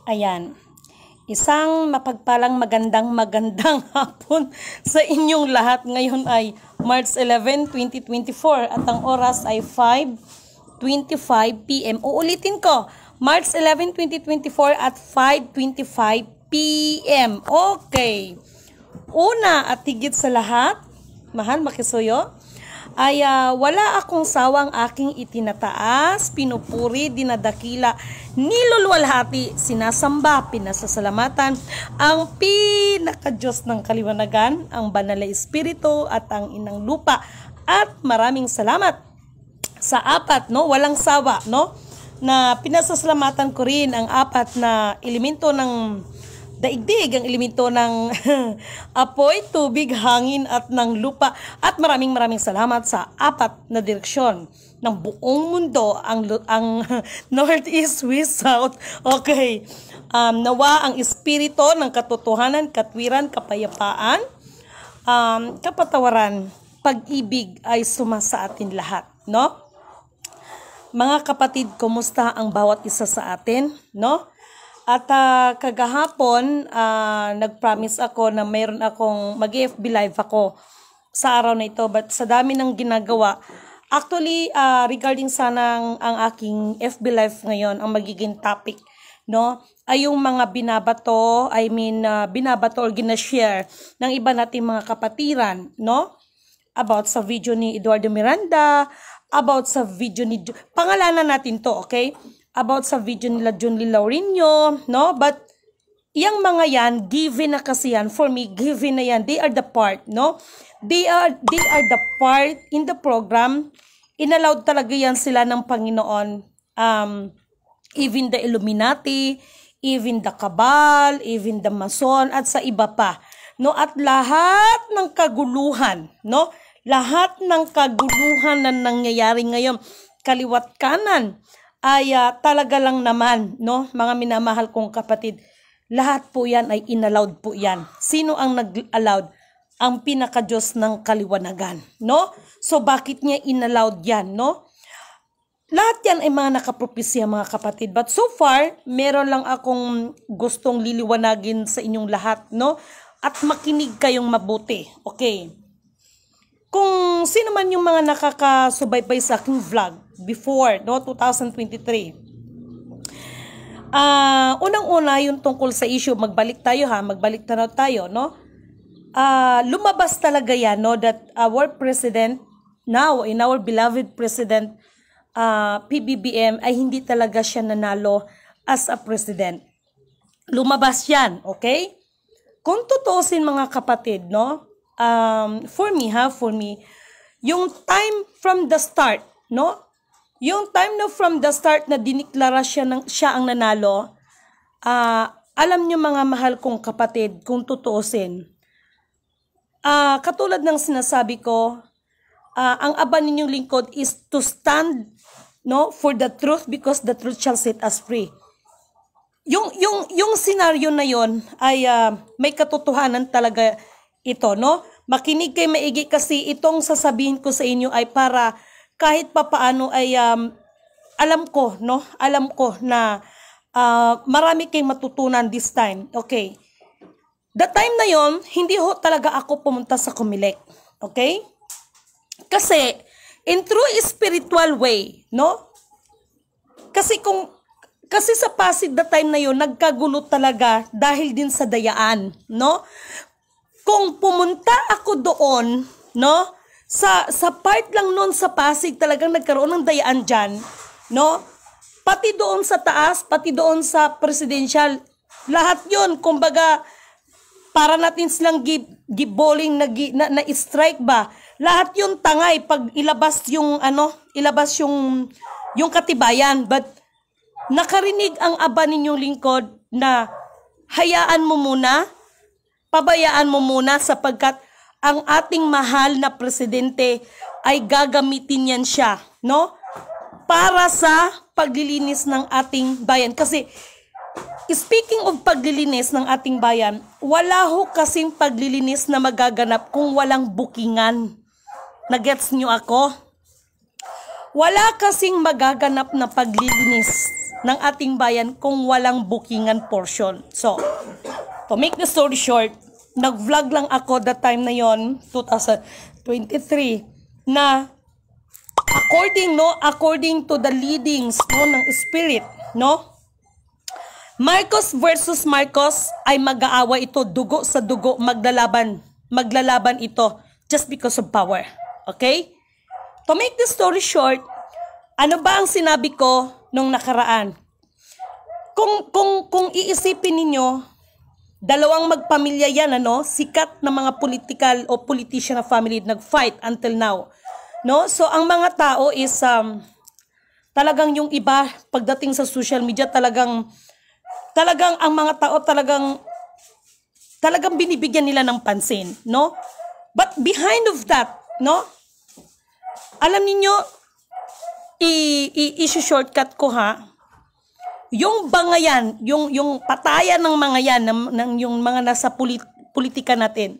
Ayan. Isang mapagpalang magandang hapon sa inyong lahat. Ngayon ay March 11, 2024 at ang oras ay 5:25 p.m. Uulitin ko, March 11, 2024 at 5:25 p.m. Okay. Una at higit sa lahat, mahal makisuyo, ay wala akong sawang aking itinataas, pinupuri, dinadakila, niluluwalhati, sinasamba, pinasasalamatan ang pinaka-Diyos ng kaliwanagan, ang banal na espiritu at ang inang lupa. At maraming salamat sa apat, walang sawa, na pinasasalamatan ko rin ang apat na elemento ng daigdig, ang elemento ng apoy, tubig, hangin at ng lupa. At maraming salamat sa apat na direksyon ng buong mundo, ang north, east, west, south. Okay. Nawa ang espiritu ng katotohanan, katwiran, kapayapaan, kapatawaran, pag-ibig ay sumasa atin lahat, Mga kapatid, kumusta ang bawat isa sa atin, At kagahapon, nag-promise ako na mayroon akong mag-FB live ako sa araw na ito. But sa dami ng ginagawa, actually, regarding sana ang aking FB live ngayon, ang magiging topic, ay yung mga binabato or ginashare ng iba nating mga kapatiran, about sa video ni Eduardo Miranda, about sa video ni... Pangalanan natin to, okay? About sa video nila John Lee Laurinio, But, yung mga yan, given na kasi yan. For me, given na yan. They are the part, They are the part in the program. Inallowed talaga yan sila ng Panginoon. Even the Illuminati, even the Cabal, even the Mason, at sa iba pa. At lahat ng kaguluhan, Lahat ng kaguluhan na nangyayari ngayon, kaliwat kanan, ay talaga lang naman, mga minamahal kong kapatid, lahat po yan ay inallowed po yan. Sino ang nag-allowed? Ang pinaka-Diyos ng kaliwanagan, So, bakit niya inallowed yan, Lahat yan ay mga nakapropesya, mga kapatid. But so far, meron lang akong gustong liliwanagin sa inyong lahat, At makinig kayong mabuti, okay? Kung sino man yung mga nakakasubaybay sa aking vlog before, 2023. Unang-una yung tungkol sa issue, magbalik tanaw tayo, lumabas talaga yan, that our president, now, in our beloved president, PBBM, ay hindi talaga siya nanalo as a president. Lumabas yan, okay? Kung tutuusin mga kapatid, for me, yung time from the start, yung time na from the start na diniklara siya ang nanalo, alam nyo mga mahal kong kapatid, kung tutuusin, katulad ng sinasabi ko, ang aba ninyong lingkod is to stand, for the truth because the truth shall set us free. Yung senaryo na yon ay may katotohanan talaga ito, Makinig kay maigi kasi itong sasabihin ko sa inyo ay para kahit papaano ay alam ko na marami kayong matutunan this time. Okay. The time na yon, hindi ho talaga ako pumunta sa Comelec. Okay? Kasi in true spiritual way, Kasi sa Pasig the time na yon, nagkagulo talaga dahil din sa dayaan, Kung pumunta ako doon, sa part lang noon sa Pasig, talagang nagkaroon ng dayaan dyan, Pati doon sa taas, pati doon sa presidential, lahat yon, kumbaga, para natin silang giboling na strike ba? Lahat yon tangay pag ilabas yung katibayan. But nakarinig ang aba ninyong lingkod na hayaan mo muna, pabayaan mo muna sapagkat ang ating mahal na presidente ay gagamitin yan siya, para sa paglilinis ng ating bayan. Kasi speaking of paglilinis ng ating bayan, wala ho kasing paglilinis na magaganap kung walang bookingan. Nagets nyo ako? Wala kasing magaganap na paglilinis ng ating bayan kung walang bookingan portion. So, to make the story short, nag-vlog lang ako that time na yon, 2023, na according to the leadings ng spirit, Marcos versus Marcos ay mag-aaway ito, dugo sa dugo, maglalaban ito just because of power. Okay? To make the story short, ano ba ang sinabi ko nung nakaraan? Kung iisipin ninyo, dalawang magpamilya yan, sikat na mga political o politician na family nag-fight until now. So ang mga tao is talagang yung iba pagdating sa social media talagang ang mga tao talagang binibigyan nila ng pansin, But behind of that, alam niyo, i-shortcut ko yung bangayan, yung patayan ng mga yan, ng yung mga nasa politika natin.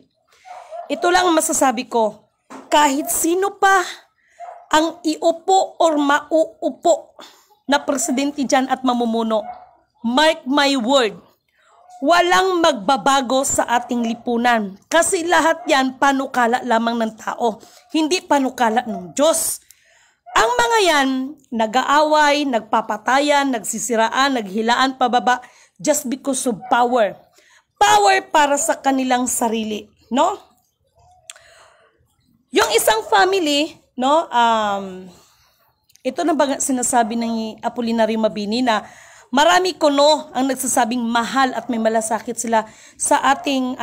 Ito lang ang masasabi ko, kahit sino pa ang iupo or mauupo na presidente dyan at mamumuno, mark my word, walang magbabago sa ating lipunan. Kasi lahat yan panukala lamang ng tao, hindi panukala ng Diyos. Ang mga yan, nag-aaway, nagpapatayan, nagsisiraan, naghilaan pababa just because of power. Power para sa kanilang sarili, Yung isang family, ito na ba sinasabi ng Apolinario Mabini na marami ang nagsasabing mahal at may malasakit sila sa ating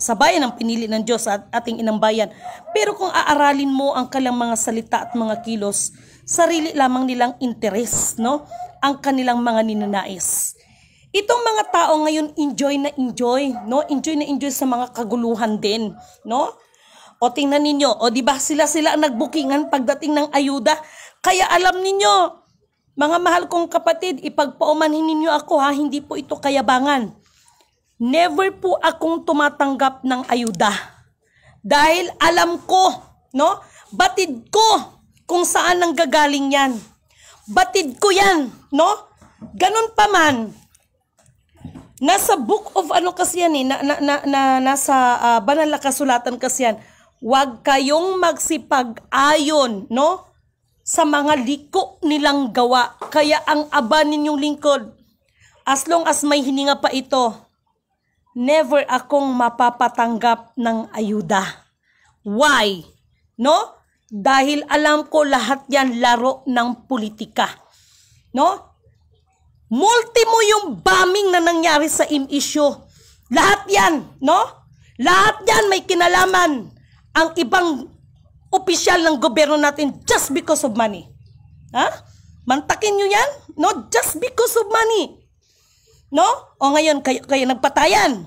sa bayan ng pinili ng Diyos at ating inang bayan. Pero kung aaralin mo ang kanilang mga salita at mga kilos, sarili lamang nilang interes, ang kanilang mga ninanais. Itong mga tao ngayon enjoy na enjoy, Enjoy na enjoy sa mga kaguluhan din, O tingnan ninyo, di ba sila ang nagbukingan pagdating ng ayuda? Kaya alam ninyo, mga mahal kong kapatid, ipagpaumanhin ninyo ako hindi po ito kayabangan. Never po akong tumatanggap ng ayuda. Dahil alam ko, batid ko kung saan nanggagaling yan. Batid ko yan, Ganun pa man, nasa book of kasi yan nasa banal na kasulatan kasi yan, huwag kayong magsipag-ayon, sa mga liko nilang gawa. Kaya ang aba ninyong lingkod, as long as may hininga pa ito, never akong mapapatanggap ng ayuda. Why? Dahil alam ko lahat yan laro ng politika. Multimo yung bombing na nangyari sa issue. Lahat yan, Lahat yan may kinalaman ang ibang opisyal ng gobyerno natin just because of money. Mantakin nyo yan? Just because of money. O ngayon, kayo nagpatayan.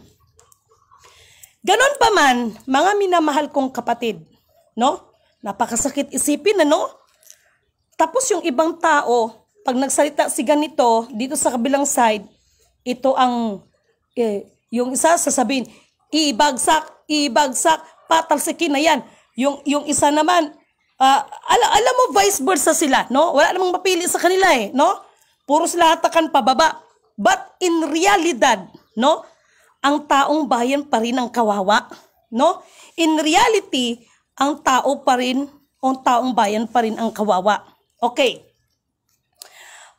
Ganon pa man, mga minamahal kong kapatid, napakasakit isipin, Tapos yung ibang tao, pag nagsalita si ganito, dito sa kabilang side, ito ang, yung isa sasabihin, ibagsak, patalsikin na yan. Yung isa naman, alam mo, vice versa sila, Wala namang mapili sa kanila, Puro sila hatakan pababa. But in realidad, ang taong bayan pa rin ang kawawa, In reality, ang taong bayan pa rin ang kawawa. Okay.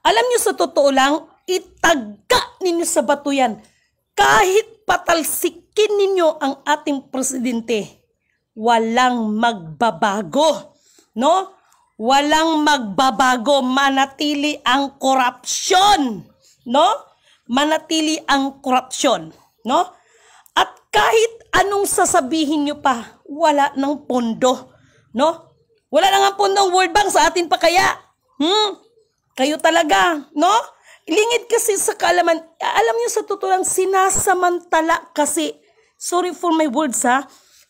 Alam niyo sa totoo lang, itagka ninyo sa bato yan. Kahit patalsikin ninyo ang ating presidente, walang magbabago, Walang magbabago, manatili ang korupsyon, Manatili ang korupsyon, At kahit anong sasabihin nyo pa, wala ng pondo, Wala nang ang pondo ng World Bank sa atin pa kaya. Kayo talaga, Lingid kasi sa kaalaman, alam niyo sa totoo lang, sinasamantala kasi, sorry for my words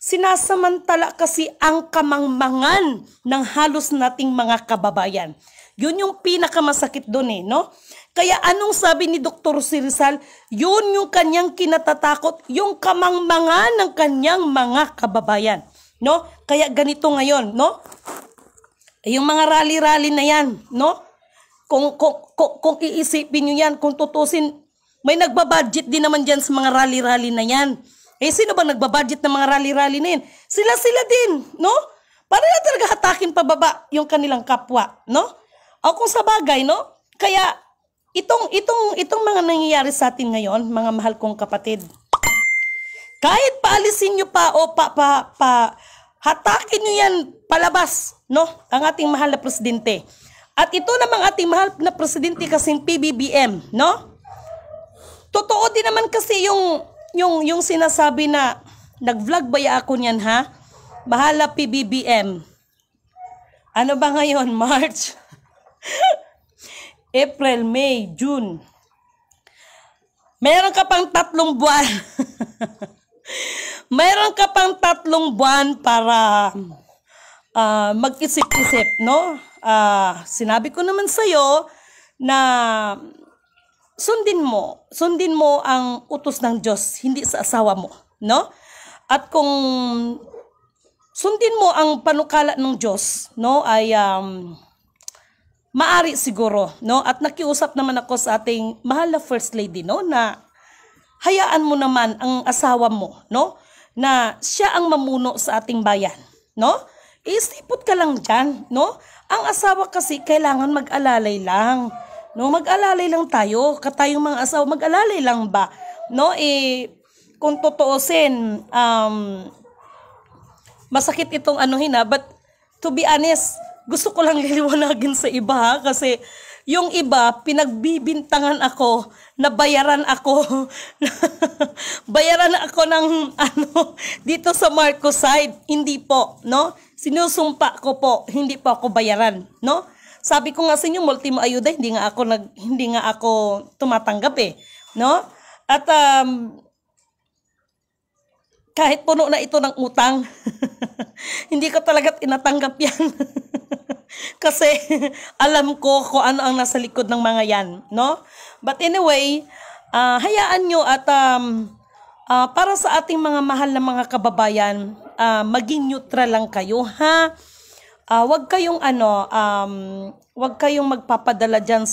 sinasamantala kasi ang kamangmangan ng halos nating mga kababayan. Yun yung pinakamasakit doon Kaya anong sabi ni Dr. Rizal, yun yung kanyang kinatatakot, yung kamangmangan ng kanyang mga kababayan. no? Kaya ganito ngayon, no? Yung mga rally-rally na yan, no? Kung iisipin nyo yan, kung tutusin, may nagbabudget din naman dyan sa mga rally-rally na yan. Sino ba nagbabudget ng mga rally-rally na yan? Sila din, no? Para na talaga hatakin pababa yung kanilang kapwa, no? O kung sa bagay, no? Kaya, itong mga nangyayari sa atin ngayon, mga mahal kong kapatid, kahit paalisin nyo pa o hatakin nyo yan palabas, no? Ang ating mahal na presidente. At ito namang ating mahal na presidente kasing PBBM, no? Totoo din naman kasi yung sinasabi na nag-vlog ba ya ako niyan, ha? Bahala PBBM. Ano ba ngayon? March? April, May, June. Meron ka pang 3 buwan. Meron ka pang 3 buwan para mag-isip-isip, no? Sinabi ko naman sa'yo na sundin mo ang utos ng Diyos, hindi sa asawa mo, no? At kung sundin mo ang panukala ng Diyos, no, ay maari siguro, no? At nakiusap naman ako sa ating mahal na First Lady, no, na hayaan mo naman ang asawa mo, no, na siya ang mamuno sa ating bayan, no? Isipot ka lang dyan, no? Ang asawa kasi kailangan mag-alalay lang, no? Mag-alalay lang tayo, katayong mga asawa, mag-alalay lang ba, no? Kung totoosin, masakit itong but to be honest, gusto ko lang liliwanagin sa iba, ha? Kasi yung iba, pinagbibintangan ako, nabayaran ako, bayaran ako ng dito sa Marcos side. Hindi po, no? Sinusumpa ko po, hindi po ako bayaran, no? Sabi ko nga sa inyo, multimo ayuda, hindi nga ako tumatanggap no? At kahit puno na ito ng utang, hindi ko talaga tinatanggap yan. Kasi alam ko kung ano ang nasa likod ng mga yan, no? But anyway, hayaan nyo at para sa ating mga mahal na mga kababayan, maging neutral lang kayo, ha? Wag kayong wag kayong magpapadala diyan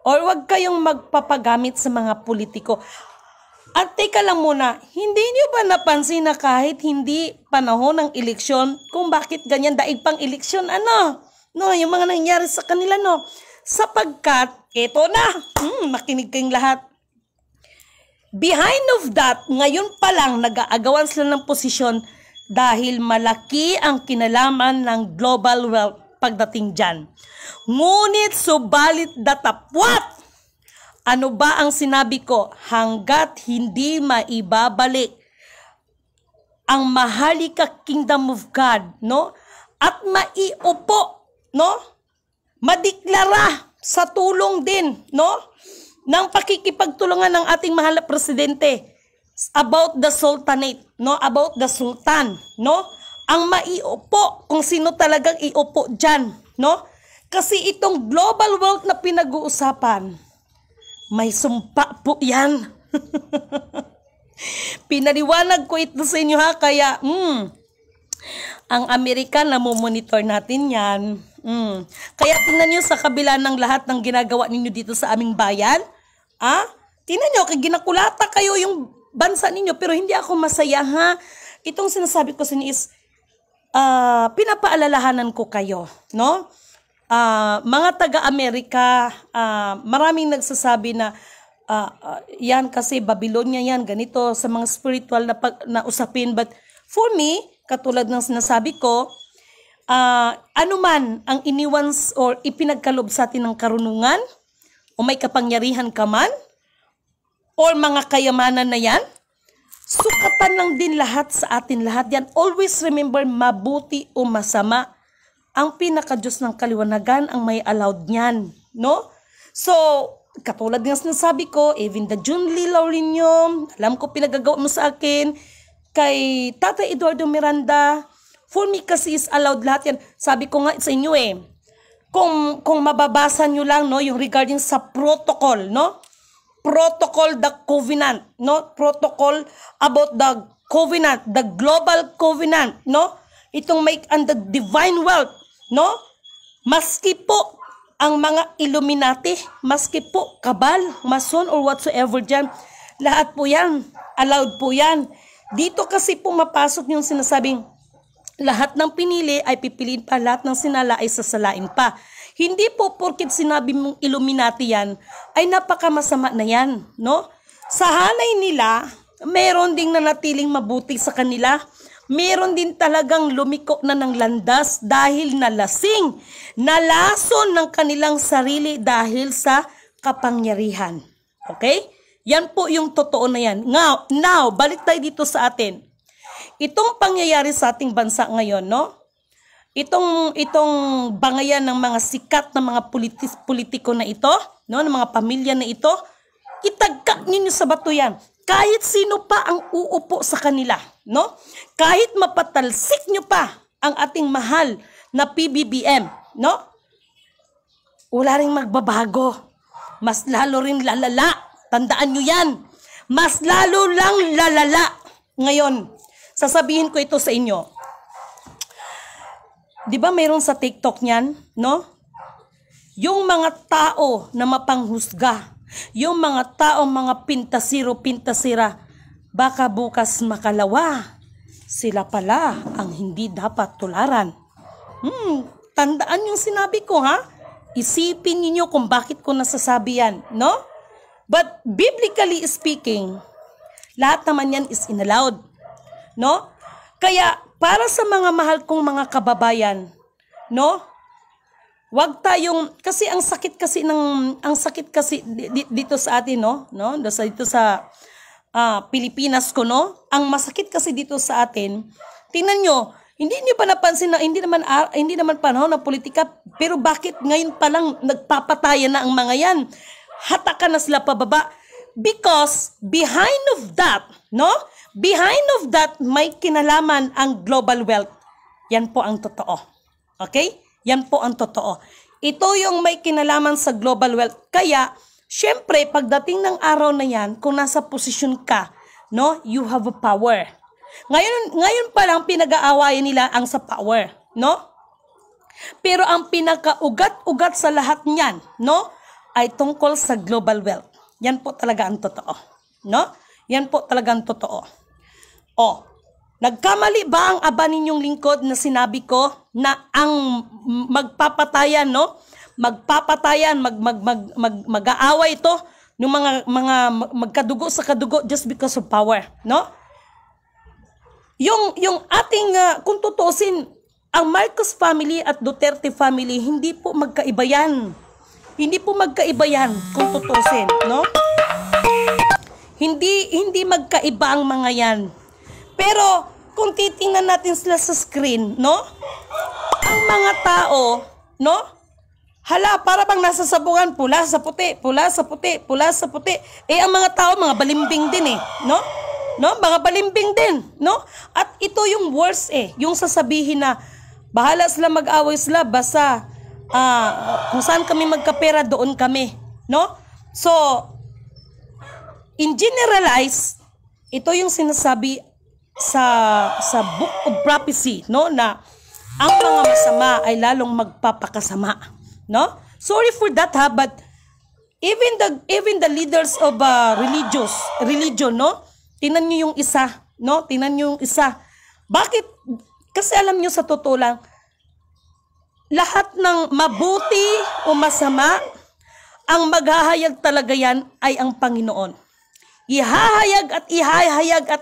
or wag kayong magpapagamit sa mga politiko. At teka lang muna, hindi niyo ba napansin na kahit hindi panahon ng eleksyon, kung bakit ganyan daig pang eleksyon, no, yung mga nangyari sa kanila, no? Sapagkat, eto na, makinig kayong lahat. Behind of that, ngayon pa lang nag-aagawan sila ng posisyon dahil malaki ang kinalaman ng global wealth pagdating dyan. Ngunit subalit datapwat, ano ba ang sinabi ko? Hanggat hindi maibabalik ang mahalika kingdom of God, no? At maiupo, no? Madeklara sa tulong din, no? Ng pakikipagtulungan ng ating mahal na presidente about the sultanate, no? About the sultan, no? Ang maiupo, kung sino talagang iupo dyan, no? Kasi itong global wealth na pinag-uusapan, may sumpa po yan. Pinaliwanag ko ito sa inyo, ha? Kaya, ang Amerika, namomonitor natin yan. Kaya tingnan nyo sa kabila ng lahat ng ginagawa ninyo dito sa aming bayan. Tingnan nyo, ginakulata kayo yung bansa ninyo, pero hindi ako masaya, ha? Itong sinasabi ko sa inyo is, pinapaalalahanan ko kayo, no? Mga taga-Amerika, maraming nagsasabi na yan kasi Babylonia yan, ganito sa mga spiritual na usapin. But for me, katulad ng sinasabi ko, anuman ang iniwan or ipinagkalob sa atin ng karunungan, o may kapangyarihan ka man, or mga kayamanan na yan, sukatan lang din lahat sa atin, lahat yan. Always remember, mabuti o masama, ang pinaka-Diyos ng kaliwanagan ang may allowed niyan, no? So, katulad ng sinasabi ko, even the June Lilaw Linyo, alam ko pinagagawa mo sa akin, kay Tatay Eduardo Miranda, for me kasi is allowed lahat yan. Sabi ko nga sa inyo kung mababasa nyo lang, no, yung regarding sa protocol, no? Protocol the covenant, no? Protocol about the covenant, the global covenant, no? Itong may and the divine wealth, no? Maski po ang mga Illuminati, maski po kabal, mason or whatsoever dyan, lahat po yan, allowed po yan. Dito kasi pumapasok yung sinasabing lahat ng pinili ay pipiliin pa, lahat ng sinala ay sasalain pa. Hindi po porkit sinabi mong Illuminati yan, ay napakamasama na yan, no? Sa hanay nila, meron ding nanatiling mabuti sa kanila. Meron din talagang lumiko na ng landas dahil nalasing, nalason ng kanilang sarili dahil sa kapangyarihan. Okay? Yan po yung totoo na yan. Now, balik tayo dito sa atin. Itong pangyayari sa ating bansa ngayon, no? Itong bangayan ng mga sikat na mga politiko na ito, no, ng mga pamilya na ito, itagka ninyo sa bato yan. Kahit sino pa ang uupo sa kanila, no? Kahit mapatalsik nyo pa ang ating mahal na PBBM, no? Wala ring magbabago. Mas lalo rin lalala. Tandaan nyo yan. Mas lalo lang lalala. Ngayon, sasabihin ko ito sa inyo. Di ba mayroon sa TikTok niyan, no? Yung mga tao na mapanghusga, yung mga tao, mga pintasira, baka bukas makalawa. Sila pala ang hindi dapat tularan. Tandaan yung sinabi ko, ha? Isipin niyo kung bakit ko nasasabi yan, no? But biblically speaking, lahat naman yan is inallowed, no? Kaya para sa mga mahal kong mga kababayan, no? Wag tayong kasi ang sakit kasi dito sa atin, no? Dito sa Pilipinas ko, no? Ang masakit kasi dito sa atin, tingnan nyo, hindi niyo pa napansin na hindi naman panahon ng politika, pero bakit ngayon pa lang nagpapatayan na ang mga yan? Hatakan na sila pababa. Because behind of that, no? Behind of that, may kinalaman ang global wealth. Yan po ang totoo. Okay? Yan po ang totoo. Ito yung may kinalaman sa global wealth. Kaya, syempre, pagdating ng araw na yan, kung nasa posisyon ka, no? You have a power. Ngayon pa lang pinag-aawayan nila ang sa power, no? Pero ang pinaka-ugat-ugat sa lahat niyan, no? Ay tungkol sa global wealth. Yan po talaga ang totoo. No? Yan po talaga ang totoo. Nagkamali ba ang aba ninyong lingkod na sinabi ko na ang magpapatayan, no? Magpapatayan, mag-aaway ito ng mga magkadugo sa kadugo just because of power, no? Yung ating kung tutusin, ang Marcos family at Duterte family hindi po magkaiba yan. Hindi po magkaiba yan kung tutusin, no? Hindi magkaiba ang mga yan. Pero kung titingnan natin sila sa screen, no? Ang mga tao, no? Hala, para bang nasa sabungan, pula sa puti, pula sa puti, pula sa puti. Ang mga tao, mga balimbing din no? No? Mga balimbing din, no? At ito yung worst yung sasabihin na bahala sila mag-away sila, basta kung saan kami magkapera, doon kami, no? So, in generalize, ito yung sinasabi sa Book of Prophecy, no? Na ang mga masama ay lalong magpapakasama, no? Sorry for that, but even the leaders of religion, no? Tingnan niyo yung isa, no? Tingnan niyo yung isa. Bakit? Kasi alam niyo sa totoo lang, lahat ng mabuti o masama, ang maghahayag talaga yan ay ang Panginoon. Ihahayag at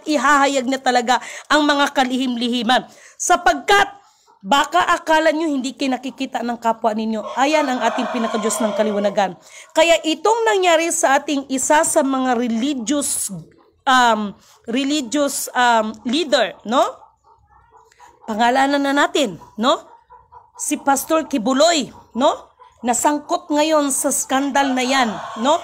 ihahayag na talaga ang mga kalihim-lihiman. Sapagkat baka akala nyo hindi kayo nakikita ng kapwa ninyo. Ayan ang ating pinakadiyos ng kaliwanagan. Kaya itong nangyari sa ating isa sa mga religious leader, no? Pangalanan na natin, no? Si Pastor Kibuloy, no? Nasangkot ngayon sa skandal na yan, no?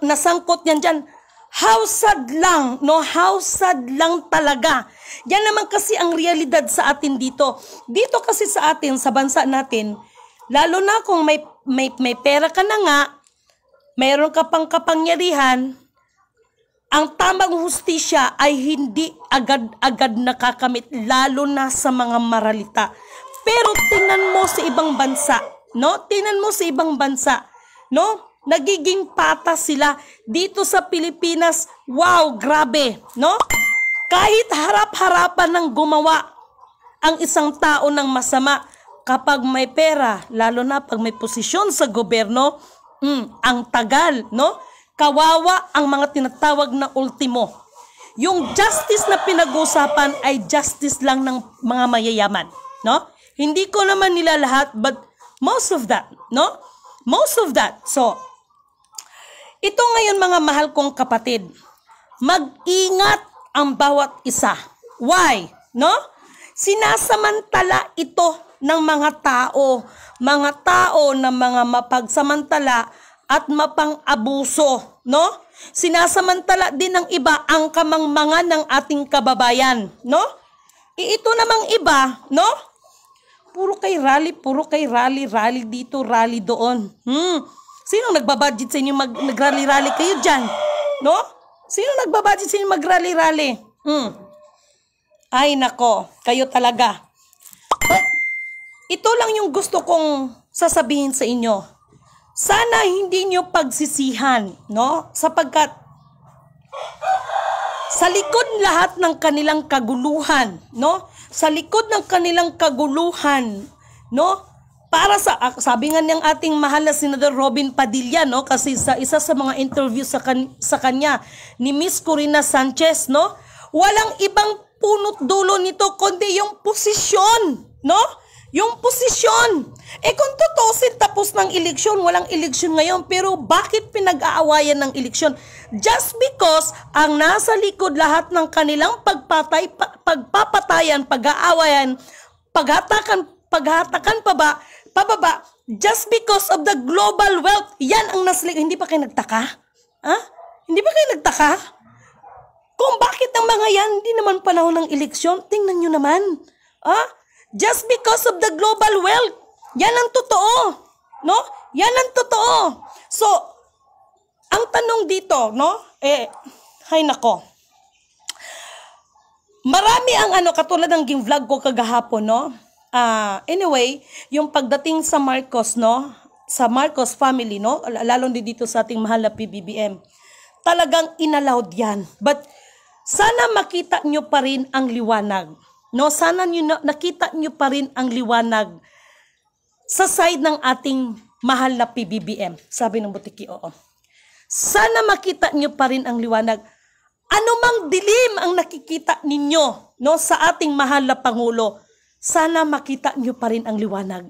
Nasangkot yan dyan. How sad lang, no? How sad lang talaga. Yan naman kasi ang realidad sa atin dito. Dito kasi sa atin, sa bansa natin, lalo na kung may pera ka na nga, mayroon ka pang kapangyarihan, ang tamang hustisya ay hindi agad-agad nakakamit, lalo na sa mga maralita. Pero tingnan mo sa ibang bansa, no? Tingnan mo sa ibang bansa, no? Nagiging patas sila. Dito sa Pilipinas, wow, grabe, no? Kahit harap-harapan ng gumawa ang isang tao ng masama, kapag may pera, lalo na pag may posisyon sa gobyerno, ang tagal, no? Kawawa ang mga tinatawag na ultimo. Yung justice na pinag-usapan ay justice lang ng mga mayayaman, no? Hindi ko naman nila lahat, but most of that, no? Most of that. So, ito ngayon mga mahal kong kapatid, mag-ingat ang bawat isa. Why? No? Sinasamantala ito ng mga tao na mga mapagsamantala at mapang-abuso, no? Sinasamantala din ng iba ang kamangmangan ng ating kababayan, no? Ito namang iba, no? Puro kay rally dito, rally doon. Sino nagbabudget sa inyo nag-rally-rally kayo dyan? No? Sino nagbabudget sa inyo mag-rally-rally? Ay nako, kayo talaga. But, ito lang yung gusto kong sasabihin sa inyo. Sana hindi nyo pagsisihan, no? Sapagkat sa likod lahat ng kanilang kaguluhan, no? Sa likod ng kanilang kaguluhan, no? Para sa, sabi nga niyang ating mahal na Senador Robin Padilla, no? Kasi sa isa sa mga interview sa kanya ni Miss Corina Sanchez, no? Walang ibang punot dulo nito kundi yung posisyon, no? Yung posisyon. Kung tutusin tapos ng eleksyon, walang eleksyon ngayon, pero bakit pinag-aawayan ng eleksyon? Just because ang nasa likod lahat ng kanilang pagpapatayan, pag-aawayan, paghatakan pababa, just because of the global wealth, yan ang nasa likod. Hindi pa kayo nagtaka? Ha? Hindi ba kayo nagtaka? Kung bakit ang mga yan, hindi naman panahon ng eleksyon, tingnan nyo naman. Just because of the global wealth. Yan ang totoo. No? Yan ang totoo. So, ang tanong dito, no? Hay nako. Marami ang katulad ng ging-vlog ko kagahapon, no? Anyway, yung pagdating sa Marcos, no? Sa Marcos family, no? Lalo din dito sa ating mahal na PBBM. Talagang inallowed yan. But, sana makita nyo pa rin ang liwanag. No, sana nakita nyo pa rin ang liwanag sa side ng ating mahal na PBBM. Sabi ng Butiki, oo. Sana makita nyo pa rin ang liwanag. Ano mang dilim ang nakikita ninyo, no, sa ating mahal na Pangulo, sana makita nyo pa rin ang liwanag.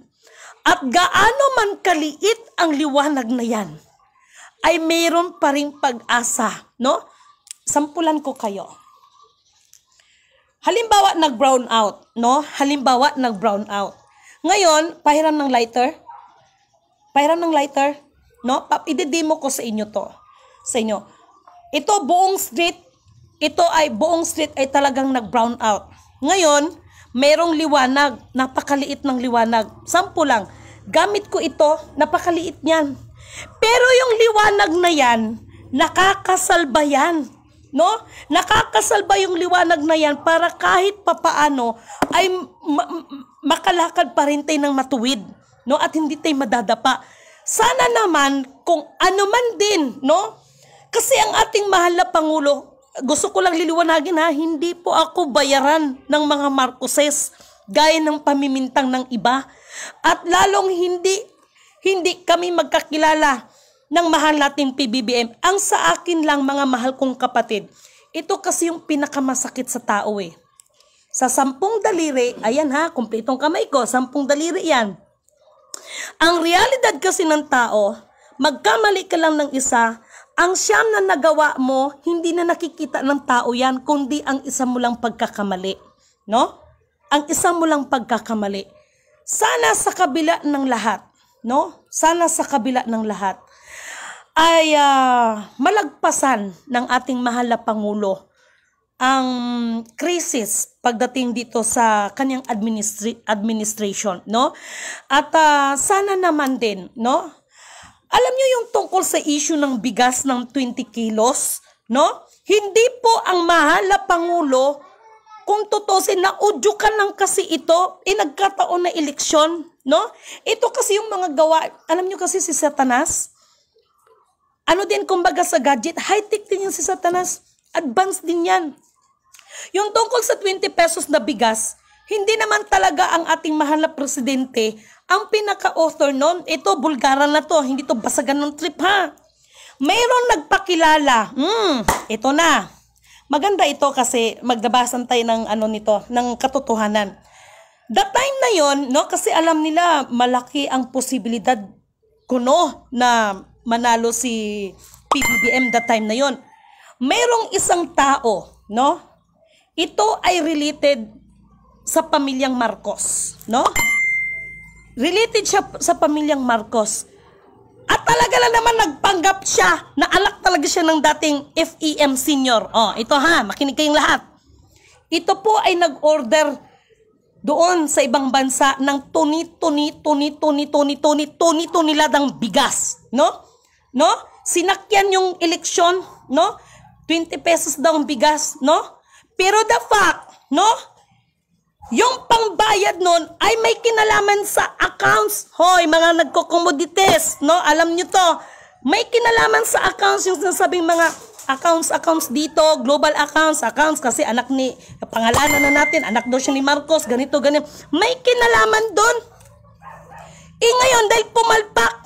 At gaano man kaliit ang liwanag na yan, ay mayroon pa rin pag-asa, no? Sampulan ko kayo. Halimbawa, nag-brown out, no? Halimbawa, nag-brown out. Ngayon, pahiram ng lighter. Pahiram ng lighter, no? Idedemo ko sa inyo to. Sa inyo. Ito, buong street ay talagang nag-brown out. Ngayon, merong liwanag. Napakaliit ng liwanag. Sample lang. Gamit ko ito, napakaliit niyan. Pero yung liwanag na yan, nakakasalba yan. No? Nakakasalba yung liwanag na yan para kahit papaano ay makalakad pa rin tayo ng matuwid, no? At hindi tayo madadapa. Sana naman kung ano man din, no? Kasi ang ating mahal na Pangulo, gusto ko lang liliwanagin hindi po ako bayaran ng mga Marcoses gaya ng pamimintang ng iba. At lalong hindi kami magkakilala ng mahal nating PBBM. Ang sa akin lang, mga mahal kong kapatid, ito kasi yung pinakamasakit sa tao Sa 10 daliri, ayan kumpletong kamay ko, 10 daliri yan. Ang realidad kasi ng tao, magkamali ka lang ng isa, ang siyam na nagawa mo, hindi na nakikita ng tao yan, kundi ang isa mo lang pagkakamali. No? Ang isa mo lang pagkakamali. Sana sa kabila ng lahat, no? Sana sa kabila ng lahat, ay malagpasan ng ating mahal na Pangulo ang krisis pagdating dito sa kanyang administration, no? At sana naman din, no? Alam niyo yung tungkol sa issue ng bigas ng 20 kilos, no? Hindi po ang mahal na Pangulo, kung tutusin na udyukan lang kasi ito, nagkataon na eleksyon, no? Ito kasi yung mga gawa, alam nyo kasi si Satanas, ano din kumbaga sa gadget, high-tech din yung si Satanas, advanced din yan. Yung tungkol sa 20 pesos na bigas, hindi naman talaga ang ating mahal na presidente ang pinaka-author nun. Ito, Bulgaran na to, hindi to basagan ng trip ha. Mayroon nagpakilala. Ito na. Maganda ito kasi magdabasan tayo ng nito, ng katotohanan. That time na yon, no, kasi alam nila malaki ang posibilidad kuno na manalo si PBBM that time na yon. Mayroong isang tao, no? Ito ay related sa pamilyang Marcos, no? Related siya sa pamilyang Marcos. At talaga na naman nagpanggap siya na anak talaga siya ng dating FEM senior. Oh, ito ha, makinig kayong lahat. Ito po ay nag-order doon sa ibang bansa ng tuni-tuniladang bigas, no? No? Sinakyan yung eleksyon, no? 20 pesos daw ang bigas, no? Pero the fact, no? Yung pangbayad nun ay may kinalaman sa accounts. Hoy, mga nagko-commodities, no? Alam nyo to. May kinalaman sa accounts yung sinasabing mga accounts dito, global accounts, kasi anak ni, pangalanan na natin, anak daw siya ni Marcos, ganito. May kinalaman doon. Ngayon, dahil pumalpak,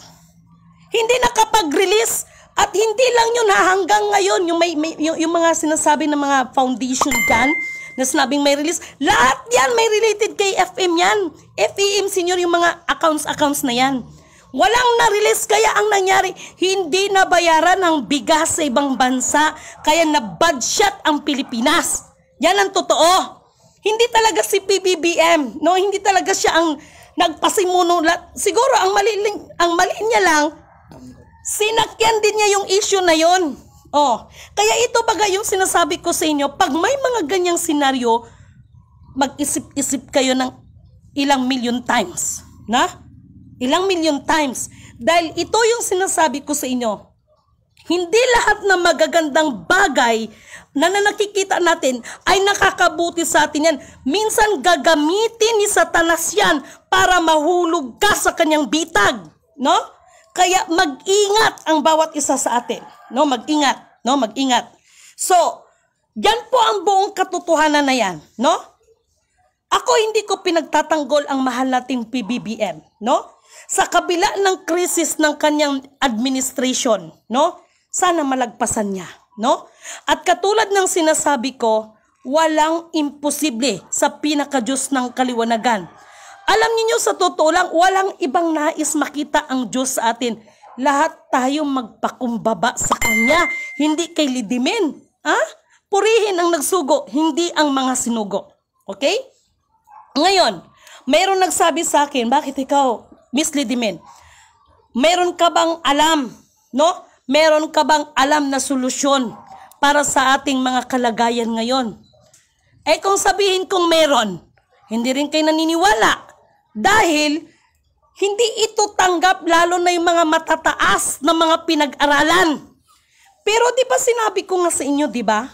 hindi nakapag-release, at hindi lang yun hanggang ngayon, yung mga sinasabi ng mga foundation dyan, na sinabing may release, lahat yan may related kay FM yan. FEM senior yung mga accounts na yan. Walang na-release, kaya ang nangyari, hindi nabayaran ng bigas sa ibang bansa, kaya na-budget ang Pilipinas. Yan ang totoo. Hindi talaga si PBBM, no? Hindi talaga siya ang nagpasimuno. Siguro ang mali niya lang, sinakyan din niya yung issue na yon. Oh, kaya ito baga yung sinasabi ko sa inyo, pag may mga ganyang senaryo, mag-isip-isip kayo ng ilang million times, na? Ilang million times. Dahil ito yung sinasabi ko sa inyo, hindi lahat ng magagandang bagay na nakikita natin ay nakakabuti sa atin yan. Minsan gagamitin ni Satanas yan para mahulog ka sa kanyang bitag, no? Kaya mag-ingat ang bawat isa sa atin. No, mag-ingat, no, mag-ingat. So, yan po ang buong katotohanan na yan, no? Ako hindi ko pinagtatanggol ang mahal nating PBBM, no? Sa kabila ng krisis ng kanyang administration, no? Sana malagpasan niya, no? At katulad ng sinasabi ko, walang imposible sa pinaka-Diyos ng kaliwanagan. Alam niyo sa totoo lang, walang ibang nais makita ang Diyos sa atin. Lahat tayo magpakumbaba sa Kanya, hindi kay Lidimen. Ha? Purihin ang nagsugo, hindi ang mga sinugo. Okay? Ngayon, mayroon nagsabi sa akin, bakit ikaw, Miss Lidimen, mayroon ka bang alam, no? Mayroon ka bang alam na solusyon para sa ating mga kalagayan ngayon? Kung sabihin kong meron, hindi rin kayo naniniwala. Dahil hindi ito tanggap lalo na yung mga matataas na mga pinag-aralan. Pero di ba sinabi ko nga sa inyo, di ba?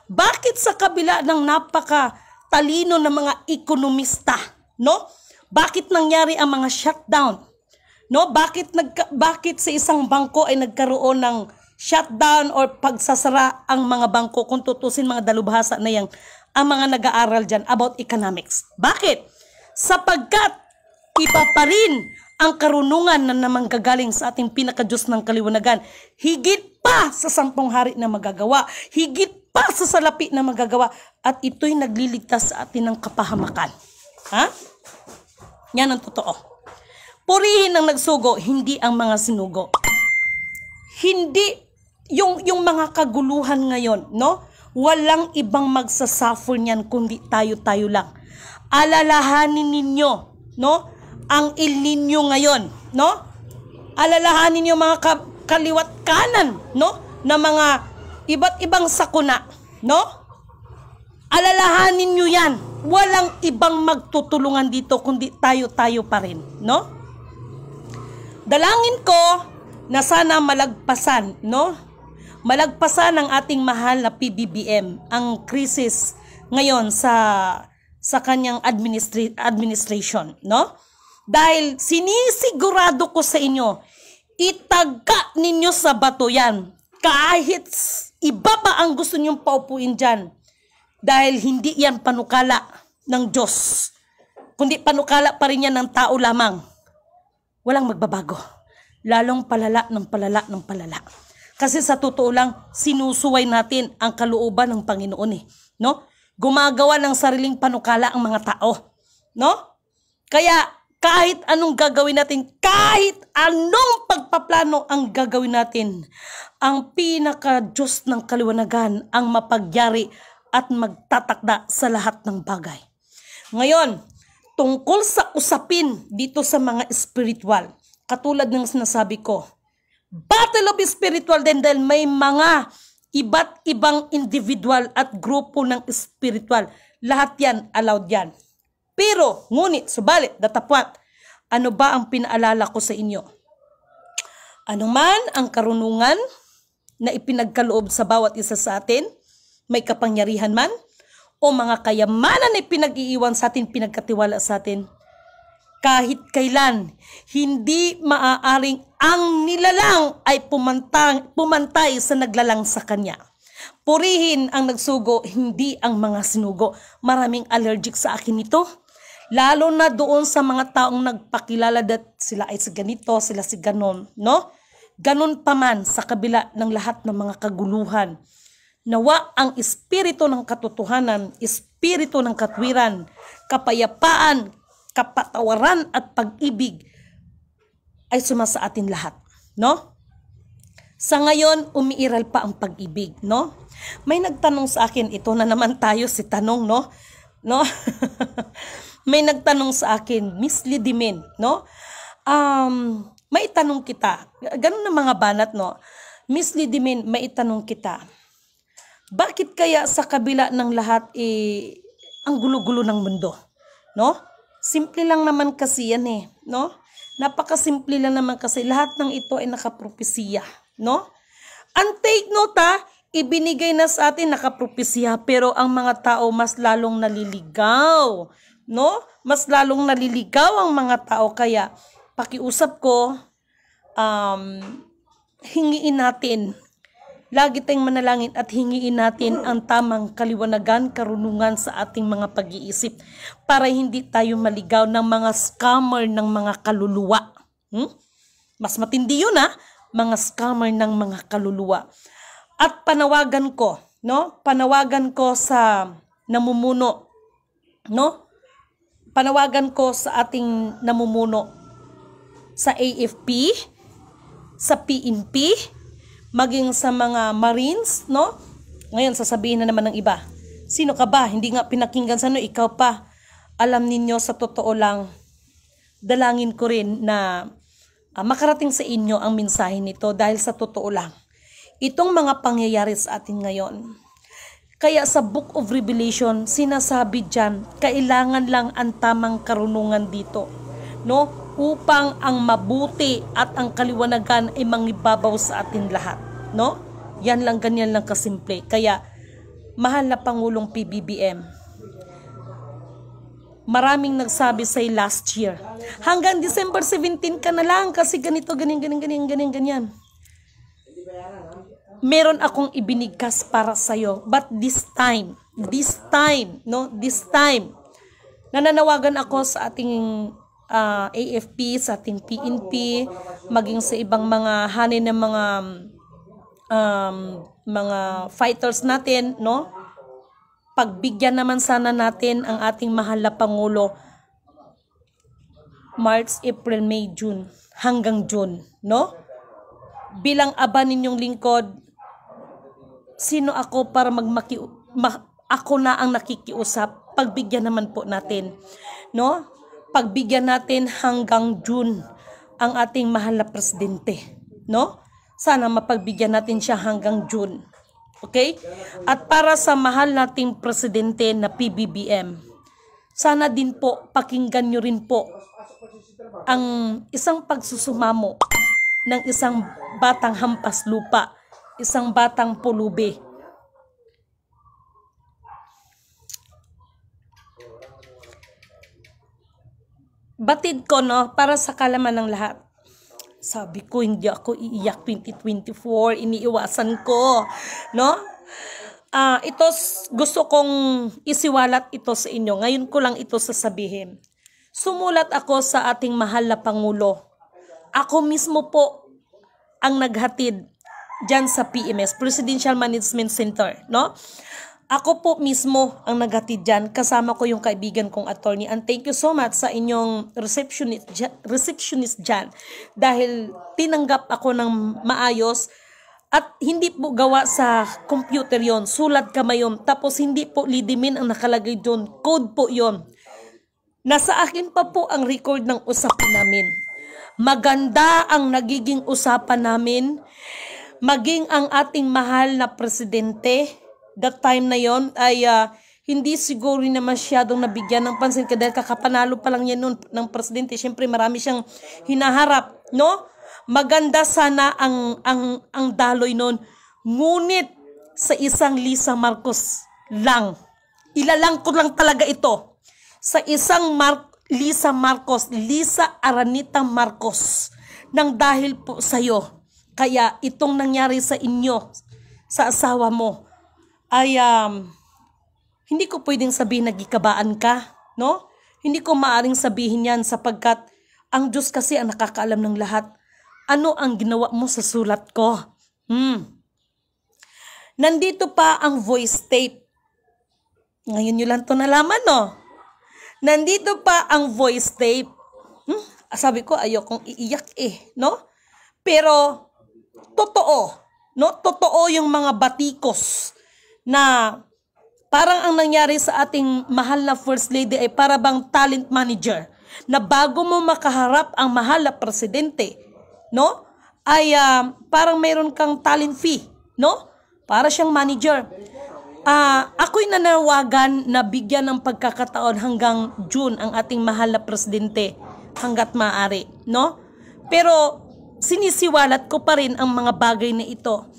Bakit sa kabila ng napaka-talino ng mga ekonomista, no? Bakit nangyari ang mga shutdown? No? Bakit sa isang bangko ay nagkaroon ng shutdown or pagsasara ang mga bangko, kung tutusin mga dalubhasa na yan, ang mga nag-aaral dyan about economics? Bakit? Sapagkat iba pa rin ang karunungan na namanggagaling sa ating pinaka-Diyos ng kaliwanagan. Higit pa sa 10 hari na magagawa. Higit pa sa salapi na magagawa. At ito'y nagliligtas sa atin ng kapahamakan. Ha? Yan ang totoo. Purihin ang nagsugo, hindi ang mga sinugo. Hindi, yung mga kaguluhan ngayon, no? Walang ibang magsasuffer niyan kundi tayo-tayo lang. Alalahanin ninyo, no? Ang El Nino ngayon, no? Alalahanin niyo mga kaliwat kanan, no? Na mga iba't ibang sakuna, no? Alalahanin niyo yan. Walang ibang magtutulungan dito kundi tayo-tayo pa rin, no? Dalangin ko na sana malagpasan, no? malagpasan ng ating mahal na PBBM ang krisis ngayon sa kanyang administration, no? Dahil sinisigurado ko sa inyo, itagka ninyo sa bato yan. Kahit iba pa ang gusto nyong paupuin dyan. Dahil hindi yan panukala ng Diyos. Kundi panukala pa rin yan ng tao lamang. Walang magbabago. Lalong palala ng palala ng palala. Kasi sa totoo lang, sinusuway natin ang kalooban ng Panginoon eh. No? Gumagawa ng sariling panukala ang mga tao. No? Kaya kahit anong gagawin natin, kahit anong pagpaplano ang gagawin natin, ang pinaka-Diyos ng kaliwanagan ang mapagyari at magtatakda sa lahat ng bagay. Ngayon, tungkol sa usapin dito sa mga spiritual, katulad ng sinasabi ko, battle of spiritual din dahil may mga iba't ibang individual at grupo ng spiritual. Lahat yan, allowed yan. Pero, ngunit, subalit, datapwat, ano ba ang pinaalala ko sa inyo? Ano man ang karunungan na ipinagkaloob sa bawat isa sa atin, may kapangyarihan man, o mga kayamanan na pinag-iiwan sa atin, pinagkatiwala sa atin, kahit kailan, hindi maaaring ang nilalang ay pumantay sa naglalang sa kanya. Purihin ang nagsugo, hindi ang mga sinugo. Maraming allergic sa akin ito. Lalo na doon sa mga taong nagpakilala that sila ay si ganito, sila si ganon, no? Ganon pa man sa kabila ng lahat ng mga kaguluhan. Nawa ang espiritu ng katotohanan, espiritu ng katwiran, kapayapaan, kapatawaran at pag-ibig ay sumasa atin lahat, no? Sa ngayon, umiiral pa ang pag-ibig, no? May nagtanong sa akin, ito na naman tayo si tanong, no? May nagtanong sa akin, Miss Lidimin, no? May tanong kita. Ganun na mga banat, no? Miss Lidimin, may itanong kita. Bakit kaya sa kabila ng lahat, ang gulo-gulo ng mundo? No? Simple lang naman kasi yan eh. No? Napakasimple lang naman kasi lahat ng ito ay nakapropesiya. No? And take note ibinigay na sa atin nakapropesiya pero ang mga tao mas lalong naliligaw. No? Mas lalong naliligaw ang mga tao kaya pakiusap ko, hingiin natin, lagi tayong manalangin at hingiin natin ang tamang kaliwanagan, karunungan sa ating mga pag-iisip para hindi tayo maligaw ng mga scammer ng mga kaluluwa. Mas matindi yun mga scammer ng mga kaluluwa. At panawagan ko, no? Panawagan ko sa namumuno, no? Panawagan ko sa ating namumuno sa AFP, sa PNP, maging sa mga Marines, no? Ngayon sasabihin na naman ng iba, sino ka ba? Hindi nga pinakinggan sa ikaw pa. Alam ninyo sa totoo lang, dalangin ko rin na makarating sa inyo ang mensahe nito dahil sa totoo lang, itong mga pangyayari sa atin ngayon. Kaya sa Book of Revelation, sinasabi dyan, kailangan lang ang tamang karunungan dito, no? Upang ang mabuti at ang kaliwanagan ay mangibabaw sa atin lahat, no? Yan lang, ganyan lang kasimple. Kaya, mahal na Pangulong PBBM, maraming nagsabi say last year, hanggang December 17 ka na lang kasi ganito, ganyan. Meron akong ibinigkas para sa'yo. But this time, nananawagan ako sa ating AFP, sa ating PNP, maging sa ibang mga hanin ng mga fighters natin, no? Pagbigyan naman sana natin ang ating mahal na Pangulo March, April, May, June, hanggang June, no? Bilang aba ninyong lingkod, sino ako para ako na ang nakikiusap, pagbigyan naman po natin, no? Pagbigyan natin hanggang June ang ating mahal na presidente, no? Sana mapagbigyan natin siya hanggang June. Okay? At para sa mahal nating presidente na PBBM, sana din po pakinggan nyo rin po ang isang pagsusumamo ng isang batang hampas lupa isang batang pulubi. Batid ko, no, para sa kalaman ng lahat. Sabi ko, hindi ako iiyak 2024, iniiwasan ko, no? Ito, gusto kong isiwalat ito sa inyo. Ngayon ko lang ito sasabihin. Sumulat ako sa ating mahal na Pangulo. Ako mismo po ang naghatid dyan sa PMS, Presidential Management Center, no? Ako po mismo ang naghatid dyan, kasama ko yung kaibigan kong attorney. And thank you so much sa inyong receptionist dyan. Dahil tinanggap ako ng maayos at hindi po gawa sa computer yon, sulat kamay yun. Tapos hindi po lidimin ang nakalagay doon, code po yon. Nasa akin pa po ang record ng usapan namin. Maganda ang nagiging usapan namin, maging ang ating mahal na presidente. That time na yon ay hindi siguro na masyadong nabigyan ng pansin dahil kakapanalo pa lang yan noon ng presidente. Siyempre marami siyang hinaharap, no? Maganda sana ang daloy noon. Ngunit sa isang Lisa Marcos lang. Ilalang ko lang talaga ito. Sa isang Lisa Marcos, Lisa Aranita Marcos, nang dahil po sa'yo. Kaya itong nangyari sa inyo, sa asawa mo, ay hindi ko pwedeng sabihin nagikabaan ka, no? Hindi ko maaring sabihin yan sapagkat ang Diyos kasi ang nakakaalam ng lahat. Ano ang ginawa mo sa sulat ko? Nandito pa ang voice tape. Ngayon nyo lang ito nalaman, no? Nandito pa ang voice tape. Sabi ko, ayokong iiyak no? Pero, totoo, no? Totoo yung mga batikos na parang ang nangyari sa ating mahal na First Lady ay para bang talent manager na bago mo makaharap ang mahal na presidente, no? Ay parang mayroon kang talent fee, no? Para siyang manager. Ako'y nanawagan na bigyan ng pagkakataon hanggang June ang ating mahal na presidente hanggat maaari, no? Pero sinisiwalat ko pa rin ang mga bagay na ito.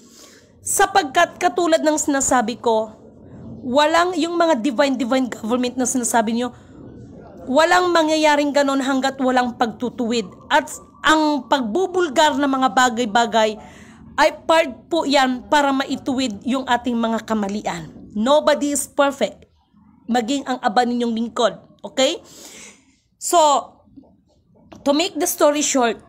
Sapagkat katulad ng sinasabi ko, walang yung mga divine government na sinasabi niyo, walang mangyayaring ganon hanggat walang pagtutuwid. At ang pagbubulgar ng mga bagay-bagay ay part po yan para maituwid yung ating mga kamalian. Nobody is perfect. Maging ang aba ninyong lingkod. Okay? So, to make the story short,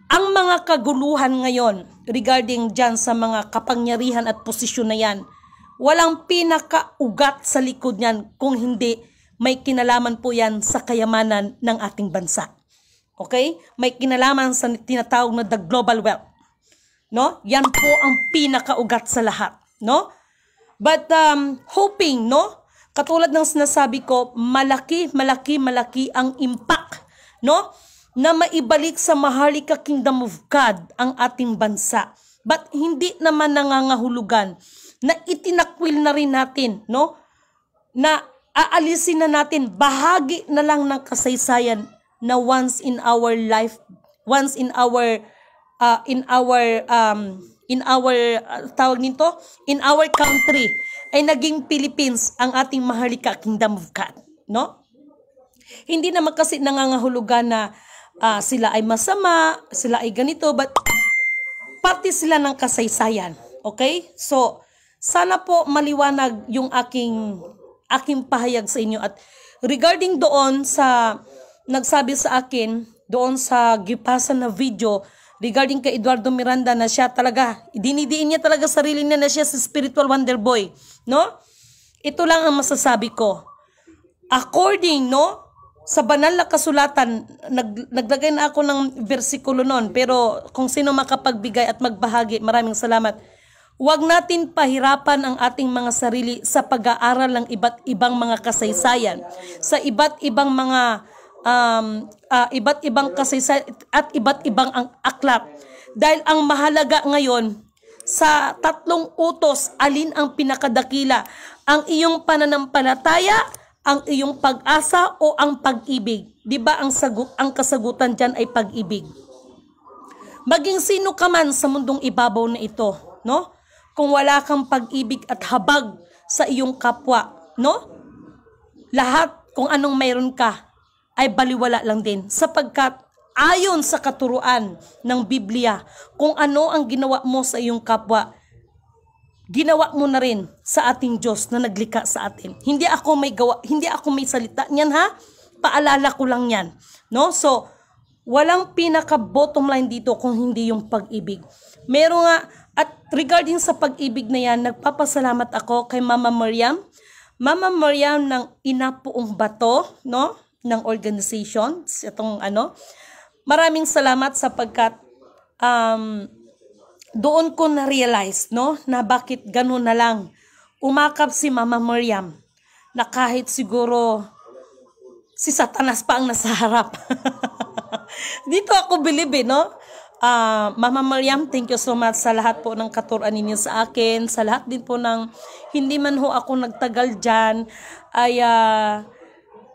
ang mga kaguluhan ngayon regarding dyan sa mga kapangyarihan at posisyon na yan, walang pinakaugat sa likod niyan kung hindi may kinalaman po yan sa kayamanan ng ating bansa. Okay? May kinalaman sa tinatawag na the global wealth. No? Yan po ang pinakaugat sa lahat. No? But hoping, no? Katulad ng sinasabi ko, malaki ang impact, no? Na maibalik sa Maharlika Kingdom of God ang ating bansa. But hindi naman nangangahulugan na itinakwil na rin natin, no? Na aalisin na natin, bahagi na lang ng kasaysayan na once in our life, once in our tawag nito, in our country ay naging Philippines ang ating Maharlika Kingdom of God, no? Hindi naman kasi nangangahulugan na sila ay masama, sila ay ganito, but parte sila ng kasaysayan. Okay? So, sana po maliwanag yung aking pahayag sa inyo. At regarding doon sa nagsabi sa akin, doon sa gipasan na video, regarding kay Eduardo Miranda na siya talaga, dinidiin niya talaga sarili niya na siya si spiritual wonder boy. No? Ito lang ang masasabi ko. According, no? Sa banal na kasulatan, naglagay na ako ng versikulo noon, pero kung sino makapagbigay at magbahagi, maraming salamat. Huwag natin pahirapan ang ating mga sarili sa pag-aaral ng iba't ibang mga kasaysayan, sa iba't ibang mga kasaysayan at iba't ibang ang aklat. Dahil ang mahalaga ngayon, sa tatlong utos, alin ang pinakadakila? Ang iyong pananampalataya, ang iyong pag-asa o ang pag-ibig? Diba ang kasagutan dyan ay pag-ibig? Maging sino ka man sa mundong ibabaw na ito, no? Kung wala kang pag-ibig at habag sa iyong kapwa, no? Lahat kung anong mayroon ka ay baliwala lang din, sapagkat ayon sa katuruan ng Biblia, kung ano ang ginawa mo sa iyong kapwa, ginawa mo na rin sa ating Diyos na naglikha sa atin. Hindi ako may gawa, hindi ako may salita niyan, ha? Paalala ko lang yan, no? So, walang pinaka bottom line dito kung hindi yung pag-ibig. Meron nga, at regarding sa pag-ibig na yan, nagpapasalamat ako kay Mama Miriam. Mama Miriam ng Inapuong Bato, no? Ng organization, itong ano. Maraming salamat sapagkat doon ko na-realize, no, na bakit ganun na lang umakap si Mama Miriam na kahit siguro si Satanas pa ang nasa harap. Dito ako believe, no? Mama Miriam, thank you so much sa lahat po ng katuruan ninyo sa akin, sa lahat din po ng hindi man ho ako nagtagal dyan, ay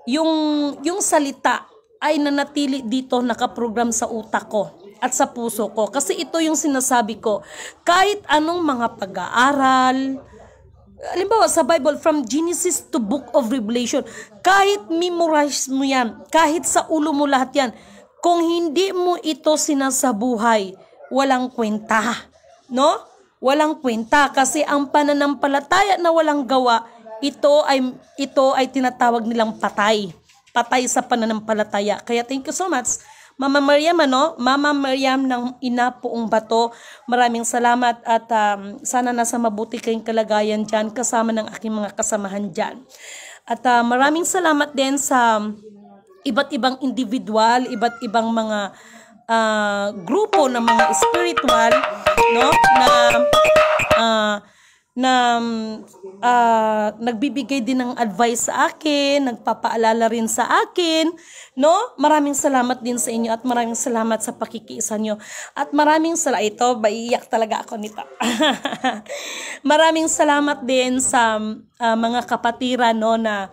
yung salita ay nanatili dito nakaprogram sa utak ko at sa puso ko. Kasi ito yung sinasabi ko, kahit anong mga pag-aaral, halimbawa sa Bible, from Genesis to Book of Revelation, kahit memorize mo yan, kahit sa ulo mo lahat yan, kung hindi mo ito sinasabuhay, walang kwenta. No? Walang kwenta kasi ang pananampalataya na walang gawa, ito ay tinatawag nilang patay. Patay sa pananampalataya. Kaya thank you so much, Mama Miriam, ano? Mama Miriam ng Inapuong Bato. Maraming salamat at sana nasa mabuti kayong kalagayan dyan kasama ng aking mga kasamahan dyan. At maraming salamat din sa iba't ibang individual, iba't ibang mga grupo ng mga spiritual, no? Na nagbibigay din ng advice sa akin, nagpapaalala rin sa akin, no? Maraming salamat din sa inyo at maraming salamat sa pakikiisa nyo. At maraming salamat, ito, maiiyak talaga ako nito. Maraming salamat din sa mga kapatiran, no, na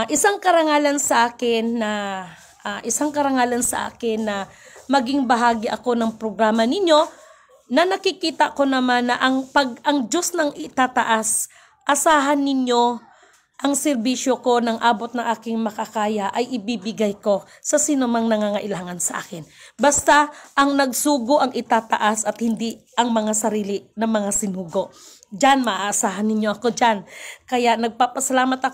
isang karangalan sa akin na maging bahagi ako ng programa ninyo, na nakikita ko naman na ang Diyos nang itataas, asahan ninyo ang serbisyo ko ng abot ng aking makakaya ay ibibigay ko sa sinumang nangangailangan sa akin. Basta ang nagsugo ang itataas at hindi ang mga sarili ng mga sinugo. Diyan, maaasahan ninyo ako dyan. Kaya nagpapasalamat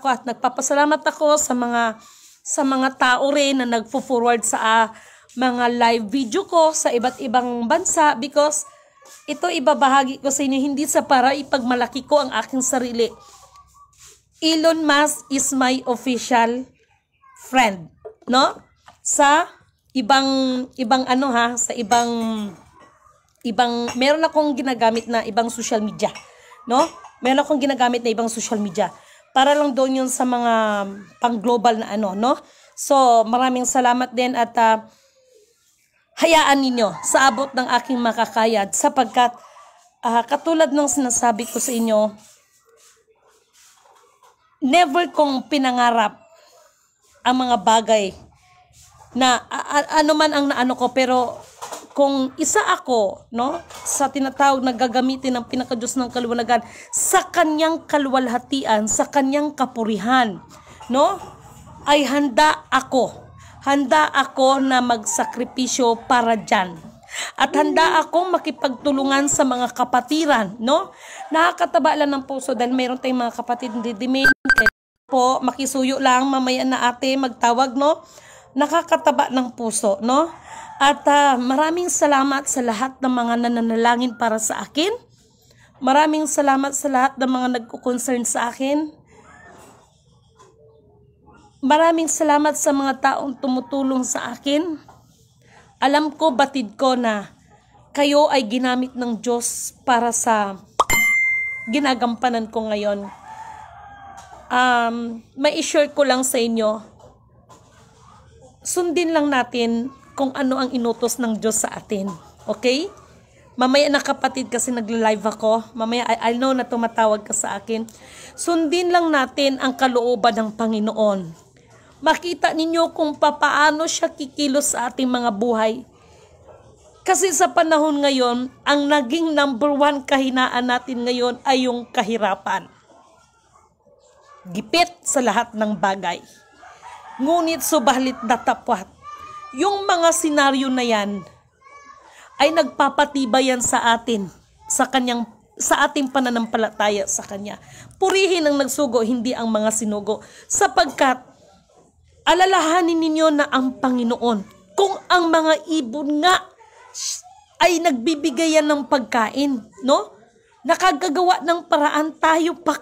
ako sa mga tao rin na nagpo-forward sa mga live video ko sa iba't ibang bansa, because ito ibabahagi ko sa inyo hindi sa para ipagmalaki ko ang aking sarili. Elon Musk is my official friend, no? Sa ibang meron akong ginagamit na ibang social media, no? Meron akong ginagamit na ibang social media para lang doon yun sa mga pang-global na no? So, maraming salamat din at hayaan ninyo sa abot ng aking makakayad sapagkat katulad ng sinasabi ko sa inyo, never kong pinangarap ang mga bagay na ano man ang naano ko, pero kung isa ako, no, sa tinatawag na gagamitin ng pinakadiyos ng kaliwanagan sa kanyang kaluwalhatian, sa kanyang kapurihan, no, ay handa ako na magsakripisyo para dyan. At handa akong makipagtulungan sa mga kapatiran, no? Nakakataba lang ng puso dahil mayroon tayong mga kapatid na didimin. Po, makisuyo lang, mamaya na ate, magtawag, no? Nakakataba ng puso, no? At maraming salamat sa lahat ng mga nananalangin para sa akin. Maraming salamat sa lahat ng mga nagko-concern sa akin. Maraming salamat sa mga taong tumutulong sa akin. Alam ko, batid ko na kayo ay ginamit ng Diyos para sa ginagampanan ko ngayon. Mai-share ko lang sa inyo, sundin lang natin kung ano ang inutos ng Diyos sa atin. Okay? Mamaya na kapatid, kasi nagla-live ako. Mamaya I know na tumatawag ka sa akin. Sundin lang natin ang kalooban ng Panginoon. Makita ninyo kung papaano siya kikilos sa ating mga buhay. Kasi sa panahon ngayon, ang naging number one kahinaan natin ngayon ay yung kahirapan. Gipit sa lahat ng bagay. Ngunit subalit datapwat, yung mga senaryo na yan ay nagpapatibayan sa atin, sa ating pananampalataya sa Kanya. Purihin ang nagsugo, hindi ang mga sinugo. Sapagkat, alalahanin ninyo na ang Panginoon, kung ang mga ibon nga ay nagbibigay yan ng pagkain, no? Nakagagawa ng paraan, tayo pa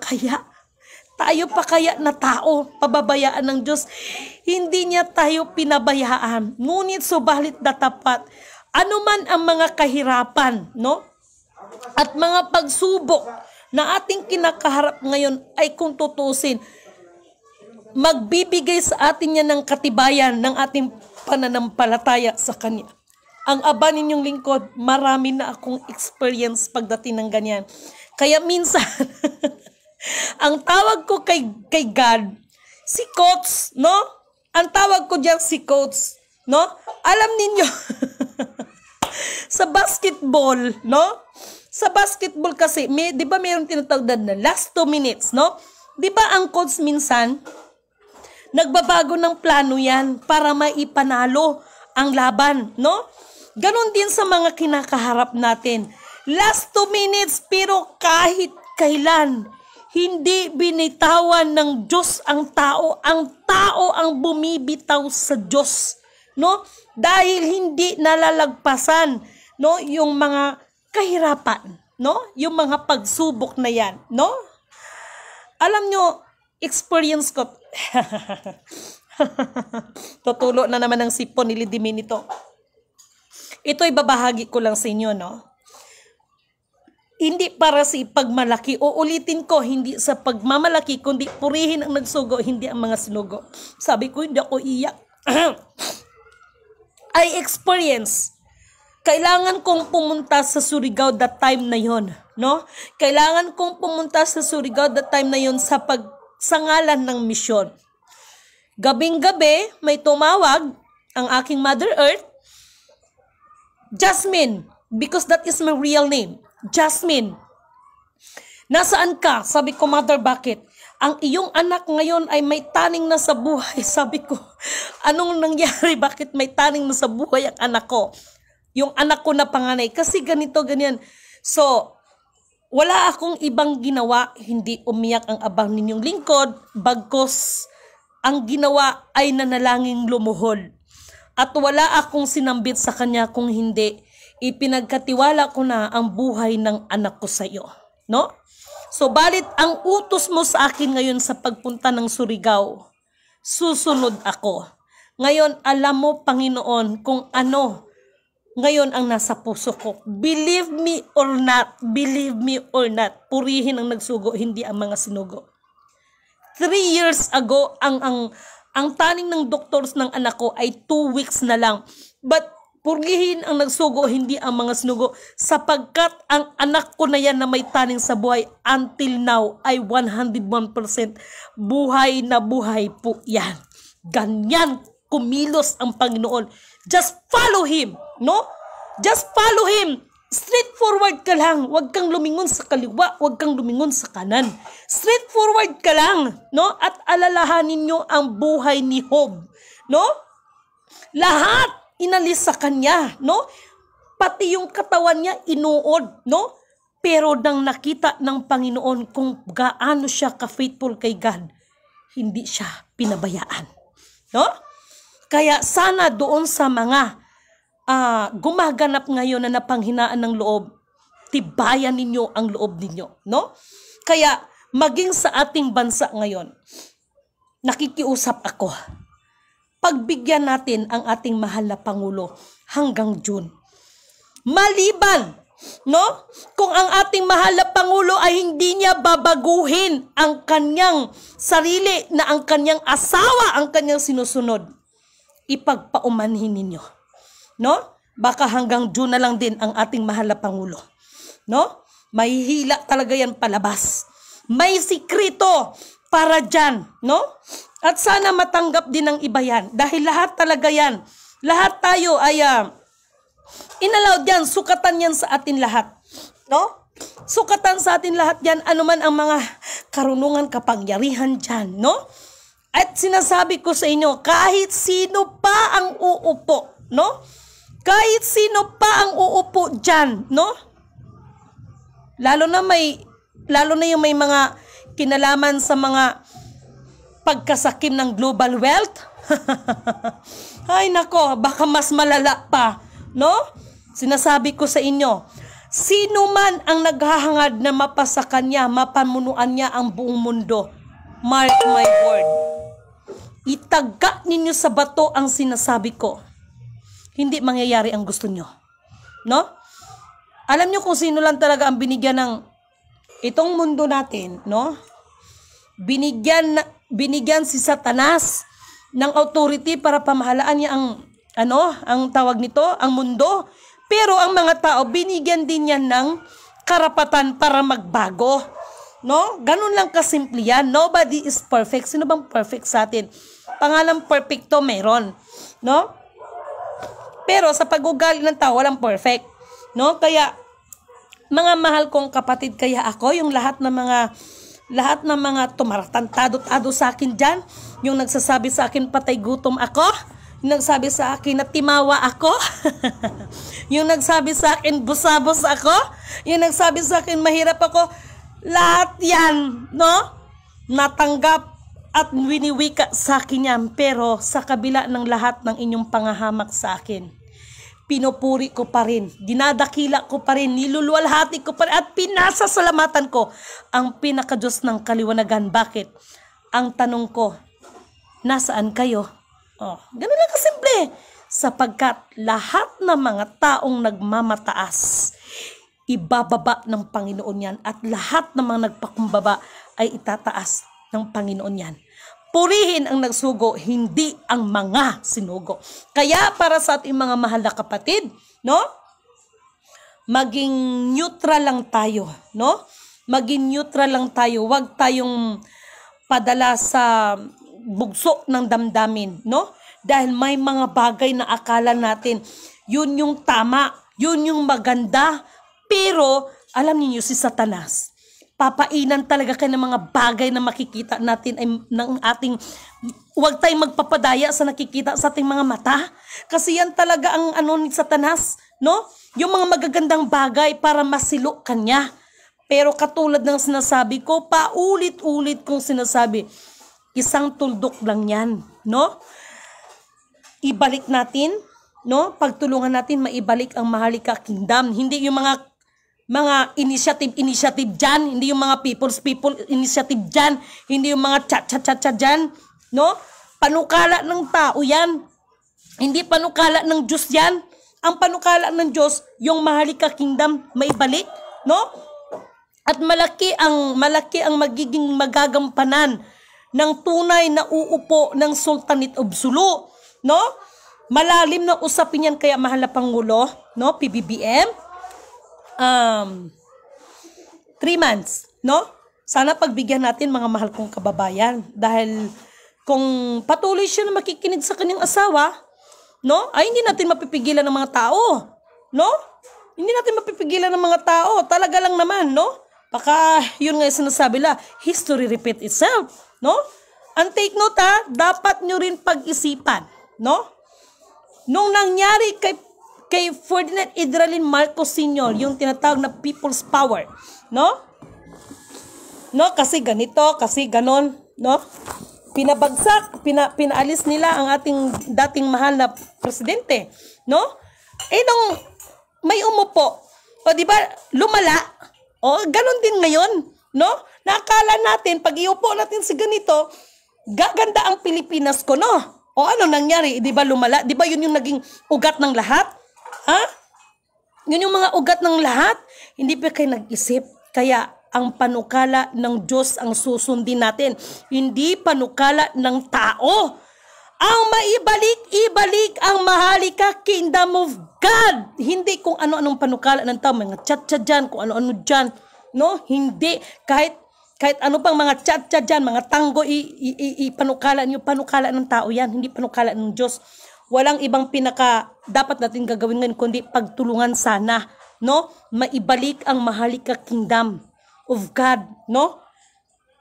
kaya na tao, pababayaan ng Diyos. Hindi niya tayo pinabayaan. Ngunit subalit datapat, anuman ang mga kahirapan, no? At mga pagsubok na ating kinakaharap ngayon ay kung tutusin, magbibigay sa atin yan ng katibayan ng ating pananampalataya sa Kanya. Ang aba ninyong lingkod, marami na akong experience pagdating ng ganyan. Kaya minsan, ang tawag ko kay God, si Coach, no? Ang tawag ko diyan si Coach, no? Alam ninyo, sa basketball, no? Sa basketball kasi, di ba mayroong tinatawag na last 2 minutes, no? Di ba ang coach minsan, nagbabago ng plano yan para maipanalo ang laban, no? Ganon din sa mga kinakaharap natin. Last 2 minutes, pero kahit kailan, hindi binitawan ng Diyos ang tao. Ang tao ang bumibitaw sa Diyos, no? Dahil hindi nalalagpasan, no, yung mga kahirapan, no? Yung mga pagsubok na yan, no? Alam nyo, experience ko. Tutulo na naman ng sipon ni Lidimin ito. Ito'y babahagi ko lang sa inyo, no? Hindi para sa ipagmalaki. Uulitin ko, hindi sa pagmamalaki, kundi purihin ang nagsugo, hindi ang mga sinugo. Sabi ko, hindi ako iyak. I experience. Kailangan kong pumunta sa Surigao that time na yon, no? Kailangan kong pumunta sa Surigao that time na yon sa pagsangalan ng misyon. Gabing-gabi, may tumawag ang aking Mother Earth, Jasmine, because that is my real name. Jasmine, nasaan ka? Sabi ko, Mother, bakit? Ang iyong anak ngayon ay may taning na sa buhay. Sabi ko, anong nangyari? Bakit may taning na sa buhay ang anak ko? Yung anak ko na panganay. Kasi ganito, ganyan. So, wala akong ibang ginawa. Hindi umiyak ang abang ninyong lingkod. Bagkos, ang ginawa ay nanalangin lumuhod. At wala akong sinambit sa Kanya kung hindi ipinagkatiwala ko na ang buhay ng anak ko sa iyo, no? So, balit ang utos mo sa akin ngayon sa pagpunta ng Surigao, susunod ako. Ngayon, alam mo, Panginoon, kung ano ngayon ang nasa puso ko. Believe me or not, purihin ang nagsugo, hindi ang mga sinugo. 3 years ago, ang taning ng doctors ng anak ko ay 2 weeks na lang. But purihin ang nagsugo, hindi ang mga sinugo, sapagkat ang anak ko na yan na may taning sa buhay until now ay 101% buhay na buhay po yan. Ganyan kumilos ang Panginoon. Just follow Him, no? Just follow Him. Straightforward ka lang. Huwag kang lumingon sa kaliwa, huwag kang lumingon sa kanan. Straightforward ka lang, no? At alalahanin nyo ang buhay ni Job, no? Lahat inalis sa kanya, no? Pati yung katawan niya inuod, no? Pero nang nakita ng Panginoon kung gaano siya ka-faithful kay God, hindi siya pinabayaan, no? Kaya sana doon sa mga gumaganap ngayon na napanghinaan ng loob, tibayan ninyo ang loob ninyo, no? Kaya maging sa ating bansa ngayon, nakikiusap ako, pagbigyan natin ang ating mahal na Pangulo hanggang June. Maliban, no? Kung ang ating mahal na Pangulo ay hindi niya babaguhin ang kanyang sarili na ang kanyang asawa ang kanyang sinusunod, ipagpaumanhin ninyo, no? Baka hanggang June na lang din ang ating mahal na Pangulo, no? Mahihila talaga yan palabas. May sikrito para dyan, no? At sana matanggap din ng iba yan. Dahil lahat talaga yan. Lahat tayo ay inallowed yan, sukatan yan sa atin lahat. No? Sukatan sa atin lahat yan, anuman ang mga karunungan, kapangyarihan dyan, no? At sinasabi ko sa inyo, kahit sino pa ang uupo, no? Kahit sino pa ang uupo dyan, no? Lalo na yung may mga kinalaman sa mga pagkasakim ng global wealth. Ay nako, baka mas malala pa, no? Sinasabi ko sa inyo, sino man ang naghahangad na mapasa kanya, mapamunuan niya ang buong mundo. Mark my word. Itaga ninyo sa bato ang sinasabi ko. Hindi mangyayari ang gusto nyo. No? Alam nyo kung sino lang talaga ang binigyan ng itong mundo natin, no? Binigyan si Satanas ng authority para pamahalaan niya ang tawag nito, ang mundo. Pero ang mga tao, binigyan din yan ng karapatan para magbago. No? Ganun lang kasimple yan. Nobody is perfect. Sino bang perfect sa atin? Pangalang perfecto meron. No? Pero sa pag-ugali ng tao, walang perfect. No? Kaya, mga mahal kong kapatid, kaya ako, yung lahat ng mga tumaratantado-tado sa akin dyan, yung nagsasabi sa akin, patay gutom ako, yung nagsabi sa akin na timawa ako, yung nagsabi sa akin busabos ako, yung nagsabi sa akin mahirap ako, lahat yan, no? Natanggap at winiwika sa akin yan, pero sa kabila ng lahat ng inyong pangahamak sa akin, pinupuri ko pa rin, dinadakila ko pa rin, niluluwalhati ko pa rin, at pinasasalamatan ko ang pinakadiyos ng kaliwanagan. Bakit? Ang tanong ko, nasaan kayo? Oh, ganun lang kasimple. Sapagkat lahat ng mga taong nagmamataas, ibababa ng Panginoon yan, at lahat ng mga nagpakumbaba ay itataas ng Panginoon yan. Purihin ang nagsugo, hindi ang mga sinugo. Kaya para sa ating mga mahal na kapatid, no? Maging neutral lang tayo, no? Maging neutral lang tayo. Huwag tayong padala sa bugso ng damdamin, no? Dahil may mga bagay na akala natin, yun yung tama, yun yung maganda, pero alam niyo si Satanas, papainan talaga kayo ng mga bagay na makikita natin ay ng ating, huwag tayong magpapadaya sa nakikita sa ating mga mata. Kasi yan talaga ang ni Satanas, no? Yung mga magagandang bagay para masilo kanya. Pero katulad ng sinasabi ko, paulit-ulit kong sinasabi, isang tuldok lang yan, no? Ibalik natin, no? Pagtulungan natin maibalik ang Maharlika Kingdom. Hindi yung mga initiative dyan, hindi yung mga people initiative dyan, hindi yung mga chat dyan, no? Panukala ng tao yan, hindi panukala ng Diyos yan. Ang panukala ng Diyos, yung Maharlika Kingdom, maibalik, no? At malaki ang magiging magagampanan ng tunay na uupo ng Sultanate of Sulu, no? Malalim na usapin yan, kaya mahal na Pangulo, no? PBBM, 3 months, no? Sana pagbigyan natin, mga mahal kong kababayan, dahil kung patuloy siya na makikinig sa kanyang asawa, no? Ay hindi natin mapipigilan ng mga tao, no? Hindi natin mapipigilan ng mga tao, talaga lang naman, no? Baka yun nga sinasabi la, history repeat itself, no? And take note dapat nyo rin pag-isipan, no? Nung nangyari kay Ferdinand Idralin Marcos Sr., yung tinatawag na people's power, no? No, kasi ganito, kasi ganon, no? Pinabagsak, pinaalis nila ang ating dating mahal na presidente, no? Nung may umupo, o di ba, lumala, o ganon din ngayon, no? Nakakala natin, pag iupo natin si ganito, gaganda ang Pilipinas ko, no? O ano nangyari, di ba lumala? Di ba yun yung naging ugat ng lahat? Ha? Yun yung mga ugat ng lahat? Hindi pa kayo nag-isip. Kaya ang panukala ng Diyos ang susundin natin. Hindi panukala ng tao. Ang ibalik ang Maharlika Kingdom of God. Hindi kung ano-anong panukala ng tao. Mga chat-chat dyan, kung ano-ano dyan. No? Hindi. Kahit ano pang mga chat-chat dyan, mga tanggo, panukala ng tao yan. Hindi panukala ng Diyos. walang ibang dapat natin gagawin ngayon kundi pagtulungan sana, no? Maibalik ang Maharlika Kingdom of God, no?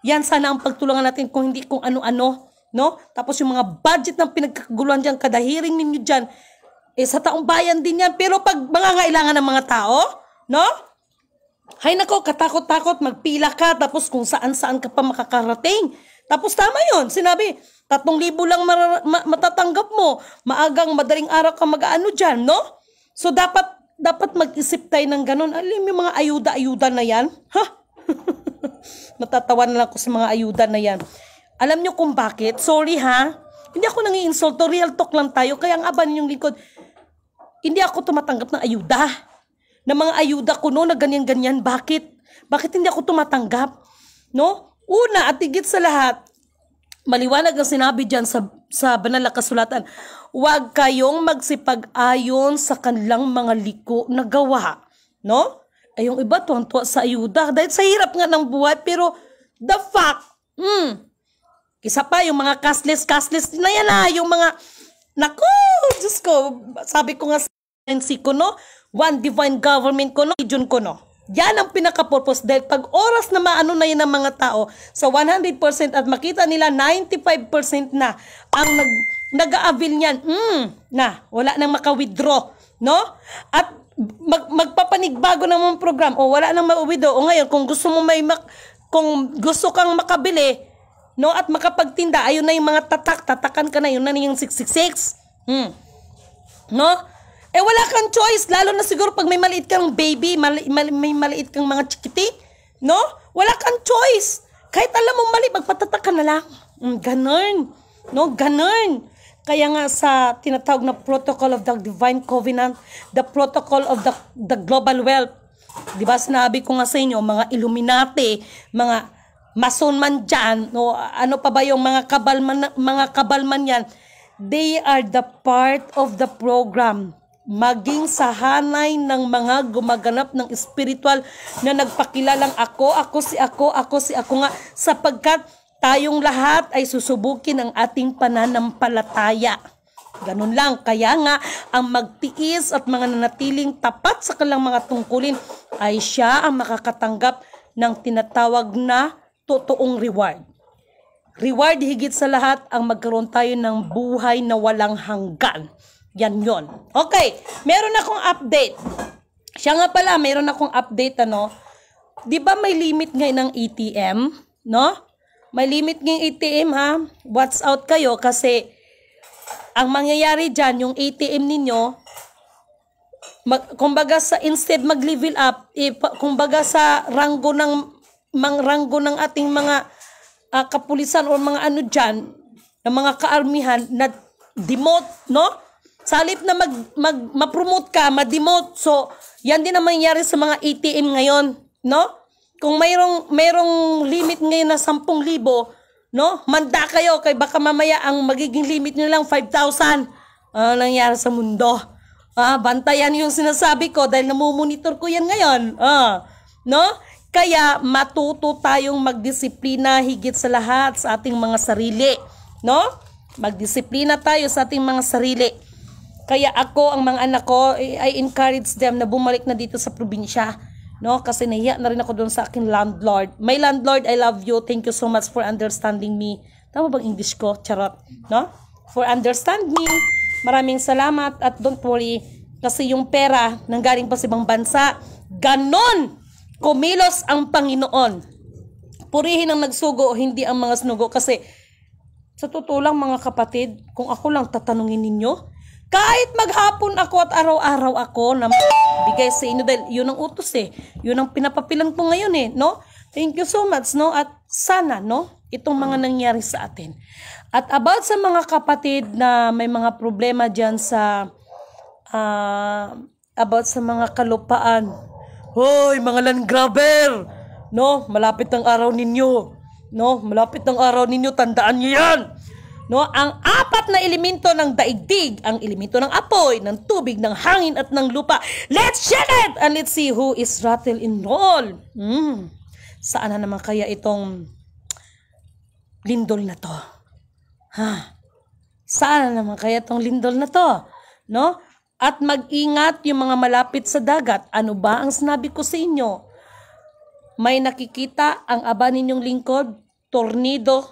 Yan sana ang pagtulungan natin kung hindi kung ano-ano, no? Tapos yung mga budget ng pinagkaguluhan dyan, kada hearing ninyo dyan, sa taong bayan din yan. Pero pag mangangailangan ng mga tao, no? Hay nako, katakot-takot, magpila ka, tapos kung saan-saan ka pa makakarating. Tapos tama yun, sinabi, 3,000 lang matatanggap mo. Maagang madaling araw ka mag-ano dyan, no? So dapat mag-isip tayo ng ganun. Alam yung mga ayuda-ayuda na yan? Ha? Natatawa na lang ko sa mga ayuda na yan. Alam nyo kung bakit? Sorry ha. Hindi ako nangi-insulto. Real talk lang tayo. Kaya ang aban yung lingkod. Hindi ako tumatanggap ng ayuda. Na mga ayuda ko no, na ganyan-ganyan. Bakit? Bakit hindi ako tumatanggap? No? Una at higit sa lahat, maliwanag ang sinabi dyan sa banal na kasulatan, huwag kayong magsipag-ayon sa kanilang mga liko na gawa. No? Ay yung iba tuwang-tuwa sa ayuda dahil sa hirap nga ng buhay, pero the fact, isa pa yung mga cashless na yan yung mga, naku, Diyos ko, sabi ko nga sa NC ko no, one divine government ko no, region ko no. Yan ang pinaka-purpose dahil pag oras na maano na yun ng mga tao sa 100% at makita nila 95% na ang nag-a-avail niyan, na wala nang maka-withdraw, no? At magpapanigbago ng mga program o wala nang ma-withdraw o ngayon kung gusto mo kung gusto kang makabili, no, at makapagtinda, ayun na yung mga tatakan ka na, yun na yung 666. No? Eh wala kang choice, lalo na siguro pag may maliit kang baby, may maliit kang mga chikiti, no? Wala kang choice. Kahit alam mo mali, magpatatak ka na lang. Ganun. No, ganun. Kaya nga sa tinatawag na Protocol of the Divine Covenant, the Protocol of the Global Wealth, di ba sinabi ko nga sa inyo, mga Illuminati, mga Mason man dyan, no, ano pa ba yung mga kabalman yan, they are the part of the program. Maging sa hanay ng mga gumaganap ng spiritual na nagpakilalang ako nga, sapagkat tayong lahat ay susubukin ang ating pananampalataya. Ganun lang. Kaya nga, ang magtiis at mga nanatiling tapat sa kanilang mga tungkulin ay siya ang makakatanggap ng tinatawag na totoong reward. Reward higit sa lahat ang magkaroon tayo ng buhay na walang hanggan. Yan yon. Okay, meron akong update. Siya nga pala, meron akong update ano. 'Di ba may limit ngayon ng ATM, no? May limit ng ATM ha. Watch out kayo kasi ang mangyayari diyan yung ATM ninyo kumbaga sa instead mag-level up, kumbaga sa ranggo ng ating mga kapulisan o mga ano diyan, ng mga kaarmihan na demote, no? Sa halip na ma-promote ka, ma-demote. So, yan din ang mangyayari sa mga ATM ngayon, no? Kung mayroong limit ngayon na 10,000, no? Manda kayo, kay baka mamaya ang magiging limit nyo lang 5,000. Ano nangyari sa mundo? Bantayan yung sinasabi ko dahil namumonitor ko yan ngayon. No? Kaya matuto tayong magdisiplina higit sa lahat sa ating mga sarili, no? Magdisiplina tayo sa ating mga sarili. Kaya ako, ang mga anak ko, I encourage them na bumalik na dito sa probinsya. No? Kasi nahiya na rin ako doon sa aking landlord. My landlord, I love you. Thank you so much for understanding me. Tama bang English ko? Charot. No? For understand me. Maraming salamat at don't worry. Kasi yung pera nanggaling pa sa ibang bansa. Ganon! Kumilos ang Panginoon. Purihin ang nagsugo, hindi ang mga sinugo. Kasi sa totoo lang mga kapatid, kung ako lang tatanungin ninyo, kahit maghapon ako at araw-araw ako na bigay sa inyo dahil yun ang utos Yun ang pinapapilan ko ngayon no? Thank you so much, no? At sana, no? Itong mga nangyari sa atin. At about sa mga kapatid na may mga problema dyan sa about sa mga kalupaan. Hoy, mga land grabber! No? Malapit ang araw ninyo. No? Malapit ang araw ninyo, tandaan niyo yan! No, ang 4 na elemento ng daigdig, ang elemento ng apoy, ng tubig, ng hangin at ng lupa. Let's check it and let's see who is rattle in roll. Saan na naman kaya itong lindol na to? Saan naman kaya tong lindol na to? No? At mag-ingat yung mga malapit sa dagat. Ano ba ang sinabi ko sa inyo? May nakikita ang aba ninyong lingkod, tornado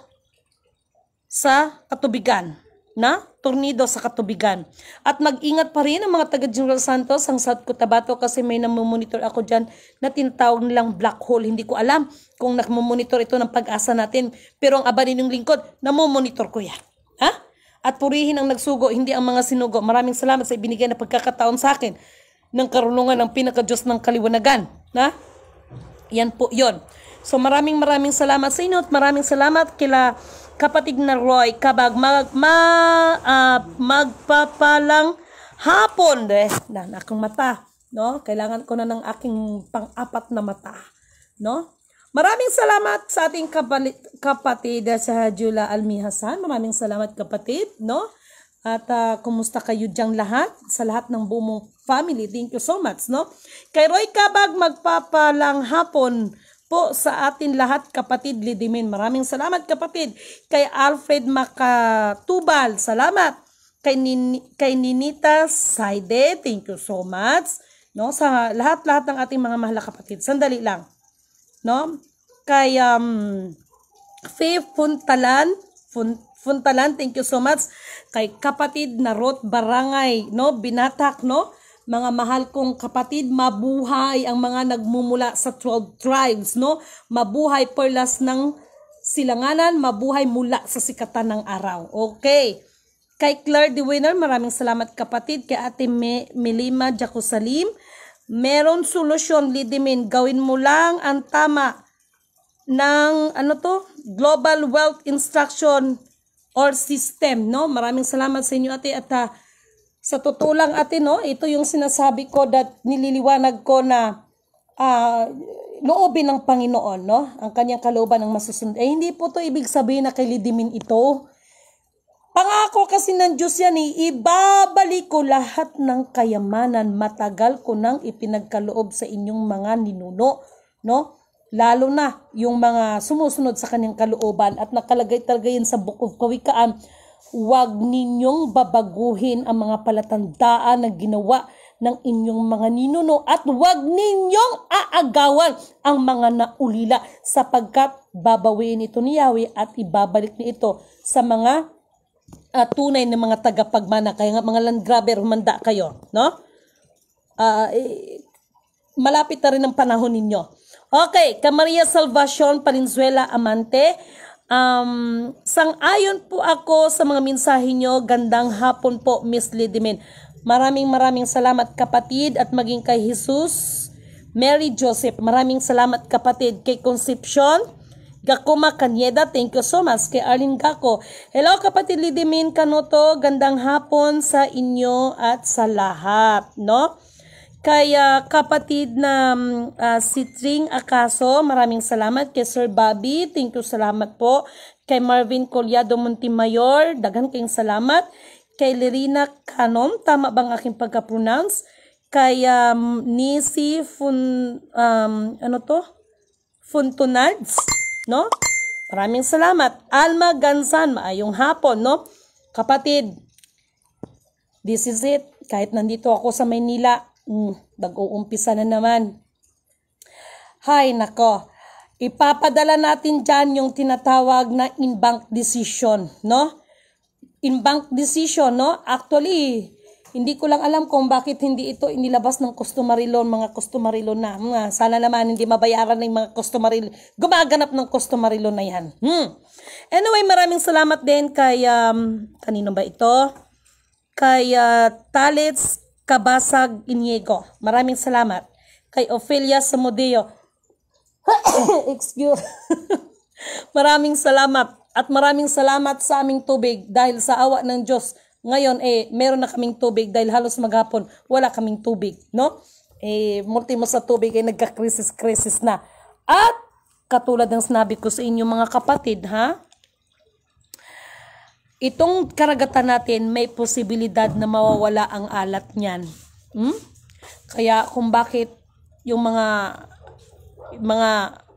sa katubigan. Na? Tornado sa katubigan. At mag-ingat pa rin ang mga taga General Santos, ang South Cotabato, kasi may namomonitor ako dyan na tinatawag nilang black hole. Hindi ko alam kung namomonitor ito ng Pag-asa natin. Pero ang aba ninyong lingkod, namomonitor ko yan. Ha? At purihin ang nagsugo, hindi ang mga sinugo. Maraming salamat sa ibinigay na pagkakataon sa akin ng karunungan ng pinaka-Diyos ng kaliwanagan. Na? Yan po yon. So maraming salamat sa inyo at maraming salamat kila kapatid na Roy Kabag magpapalang hapon. Na akong mata. No? Kailangan ko na ng aking pang-apat na mata. No? Maraming salamat sa ating kapatid sa Jula Almi Hasan. Maraming salamat kapatid, no? At kumusta kayo diyang lahat? Sa lahat ng buong family. Thank you so much, no? Kay Roy Kabag, magpapalang hapon po sa atin lahat, kapatid Lidimin. Maraming salamat kapatid. Kay Alfred Makatubal, salamat. Kay Ninita Saide, thank you so much. No? Sa lahat-lahat ng ating mga mahal kapatid. Sandali lang. No? Kay Faith Funtalan, thank you so much. Kay kapatid na Ruth Barangay, no? Binatak, no? Mga mahal kong kapatid, mabuhay ang mga nagmumula sa 12 tribes, no? Mabuhay perlas ng silanganan, mabuhay mula sa sikatan ng araw. Okay. Kay Claire the Winner, maraming salamat kapatid. Kay Ate Melima Jacosalim, meron solusyon, Lidimin. Gawin mo lang ang tama ng Global Wealth Instruction or System, no? Maraming salamat sa inyo, ate. At sa totoo lang, ate, no? Ito yung sinasabi ko that nililiwanag ko na loobin ng Panginoon, no? Ang kanyang kalooban ng masusunod. Hindi po to ibig sabihin na kay Lidimin ito. Pangako kasi ng Diyos yan, ibabalik ko lahat ng kayamanan. Matagal ko nang ipinagkaloob sa inyong mga ninuno, no? Lalo na yung mga sumusunod sa kanyang kalooban at nakalagay talaga yun sa Book of Kawikaan. Huwag ninyong babaguhin ang mga palatandaan na ginawa ng inyong mga ninuno at huwag ninyong aagawan ang mga naulila sapagkat babawiin ito ni Yahweh at ibabalik niya ito sa mga tunay na mga tagapagmana. Kaya nga mga land grabber, humanda kayo, no? Malapit na rin ang panahon ninyo. Okay, Maria Salvacion Palinzuela Amante, sang-ayon po ako sa mga mensahe nyo. Gandang hapon po, Miss Lidimin. Maraming salamat kapatid at maging kay Jesus Mary Joseph. Maraming salamat kapatid. Kay Concepcion Gakuma Kanyeda, thank you so much. Kay Arlene Gako, hello kapatid Lidimin Kanoto, gandang hapon sa inyo at sa lahat, no? Kaya kapatid na si Tring Acaso, maraming salamat. Kay Sir Bobby, thank you, salamat po. Kay Marvin Collado Montimayor, daghan kayong salamat. Kay Lerina Canom, tama bang aking pagka-pronounce? Kay Nisi Funtunads, no? Maraming salamat. Alma Gansan, maayong hapon, no? Kapatid, this is it. Kahit nandito ako sa Maynila, nag-uumpisa na naman. Hay nako, ipapadala natin dyan yung tinatawag na in-bank decision, no? In-bank decision, no? Actually, hindi ko lang alam kung bakit hindi ito inilabas ng customary loan, mga customary loan na. Sana naman hindi mabayaran ng mga customary loan. Gumaganap ng customary loan na yan. Anyway, maraming salamat din kay, kanino ba ito? Kay Talits Kabasag Iniego. Maraming salamat. Kay Ophelia Samudeo. Excuse. Maraming salamat. At maraming salamat sa aming tubig dahil sa awa ng Diyos. Ngayon, meron na kaming tubig dahil halos maghapon wala kaming tubig, no? Multi mo sa tubig nagka-crisis na. At katulad ng sinabi ko sa inyo mga kapatid, ha? Itong karagatan natin, may posibilidad na mawawala ang alat niyan. Kaya kung bakit yung mga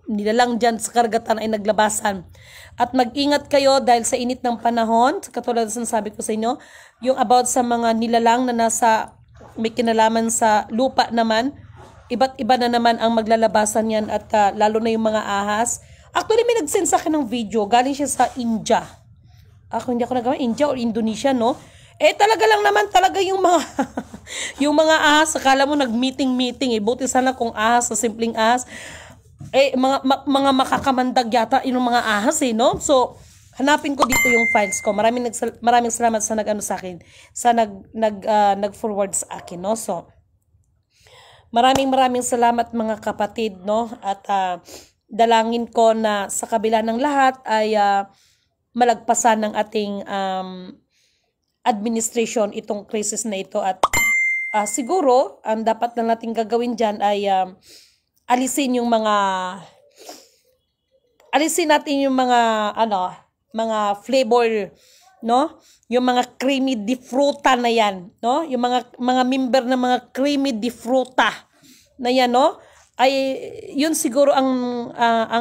nilalang dyan sa karagatan ay naglabasan. At mag-ingat kayo dahil sa init ng panahon, katulad ng sabi ko sa inyo, yung about sa mga nilalang na may kinalaman sa lupa naman, iba't iba na naman ang maglalabasan yan at lalo na yung mga ahas. Actually, may nag-send sa akin ng video, galing siya sa India. Hindi ako nagawa, India or Indonesia, no? Talaga lang naman talaga yung mga yung mga ahas, akala mo nag-meeting, buti sana kung ahas, sa simpleng ahas. Mga makakamandag yata yung mga ahas, no? So, hanapin ko dito yung files ko. Maraming salamat sa nag-ano sa akin, sa nag-forward sa akin, no? So, maraming salamat mga kapatid, no? At dalangin ko na sa kabila ng lahat ay malagpasan ng ating administration itong crisis na ito at siguro ang dapat na natin gagawin dyan ay alisin natin yung mga flavor, no? Yung mga creamy di fruta na yan, no? Yung mga member ng mga creamy di fruta na yan, no? Ay yun siguro ang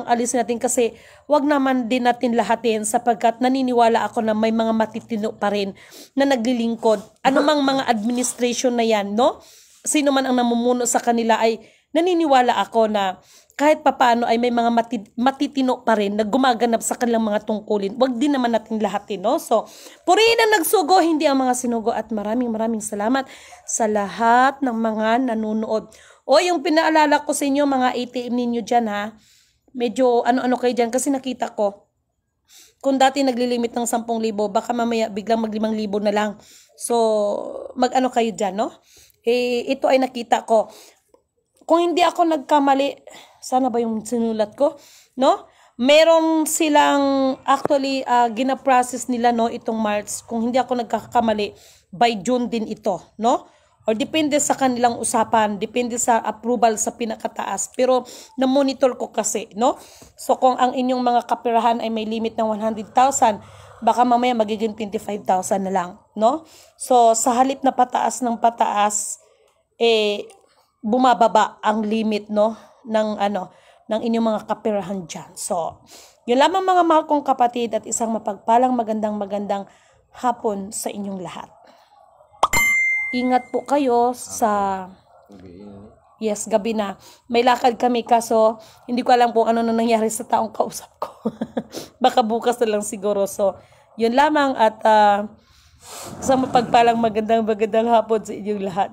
alisin natin kasi wag naman din natin lahatin sapagkat naniniwala ako na may mga matitino pa rin na naglilingkod. Anumang mga administration na yan, no? Sino man ang namumuno sa kanila ay naniniwala ako na kahit papaano ay may mga matitino pa rin na gumaganap sa kanilang mga tungkulin. Wag din naman natin lahatin, no? So, purihin ang nagsugo, hindi ang mga sinugo at maraming salamat sa lahat ng mga nanonood. Yung pinaalala ko sa inyo, mga ATM ninyo dyan, ha? Medyo ano-ano kayo dyan kasi nakita ko. Kung dati naglilimit ng 10,000, baka mamaya biglang mag 5,000 na lang. So, mag-ano kayo dyan, no? Ito ay nakita ko. Kung hindi ako nagkamali, sana ba yung sinulat ko, no? Meron silang, actually, gina-process nila, no, itong March. Kung hindi ako nagkakamali, by June din ito, no? Or depende sa kanilang usapan, depende sa approval sa pinakataas. Pero na-monitor ko kasi, no? So kung ang inyong mga kapirahan ay may limit ng 100,000, baka mamaya magiging 25,000 na lang, no? So sa halip na pataas ng pataas, bumababa ang limit, no, ng inyong mga kapirahan diyan. So, yun lamang mga mahal kong kapatid at isang mapagpalang magandang hapon sa inyong lahat. Ingat po kayo sa... Yes, gabi na. May lakad kami kaso hindi ko alam kung ano na nangyari sa taong kausap ko. Baka bukas na lang siguro. So, yun lamang at isang mapagpalang magandang hapon sa inyong lahat.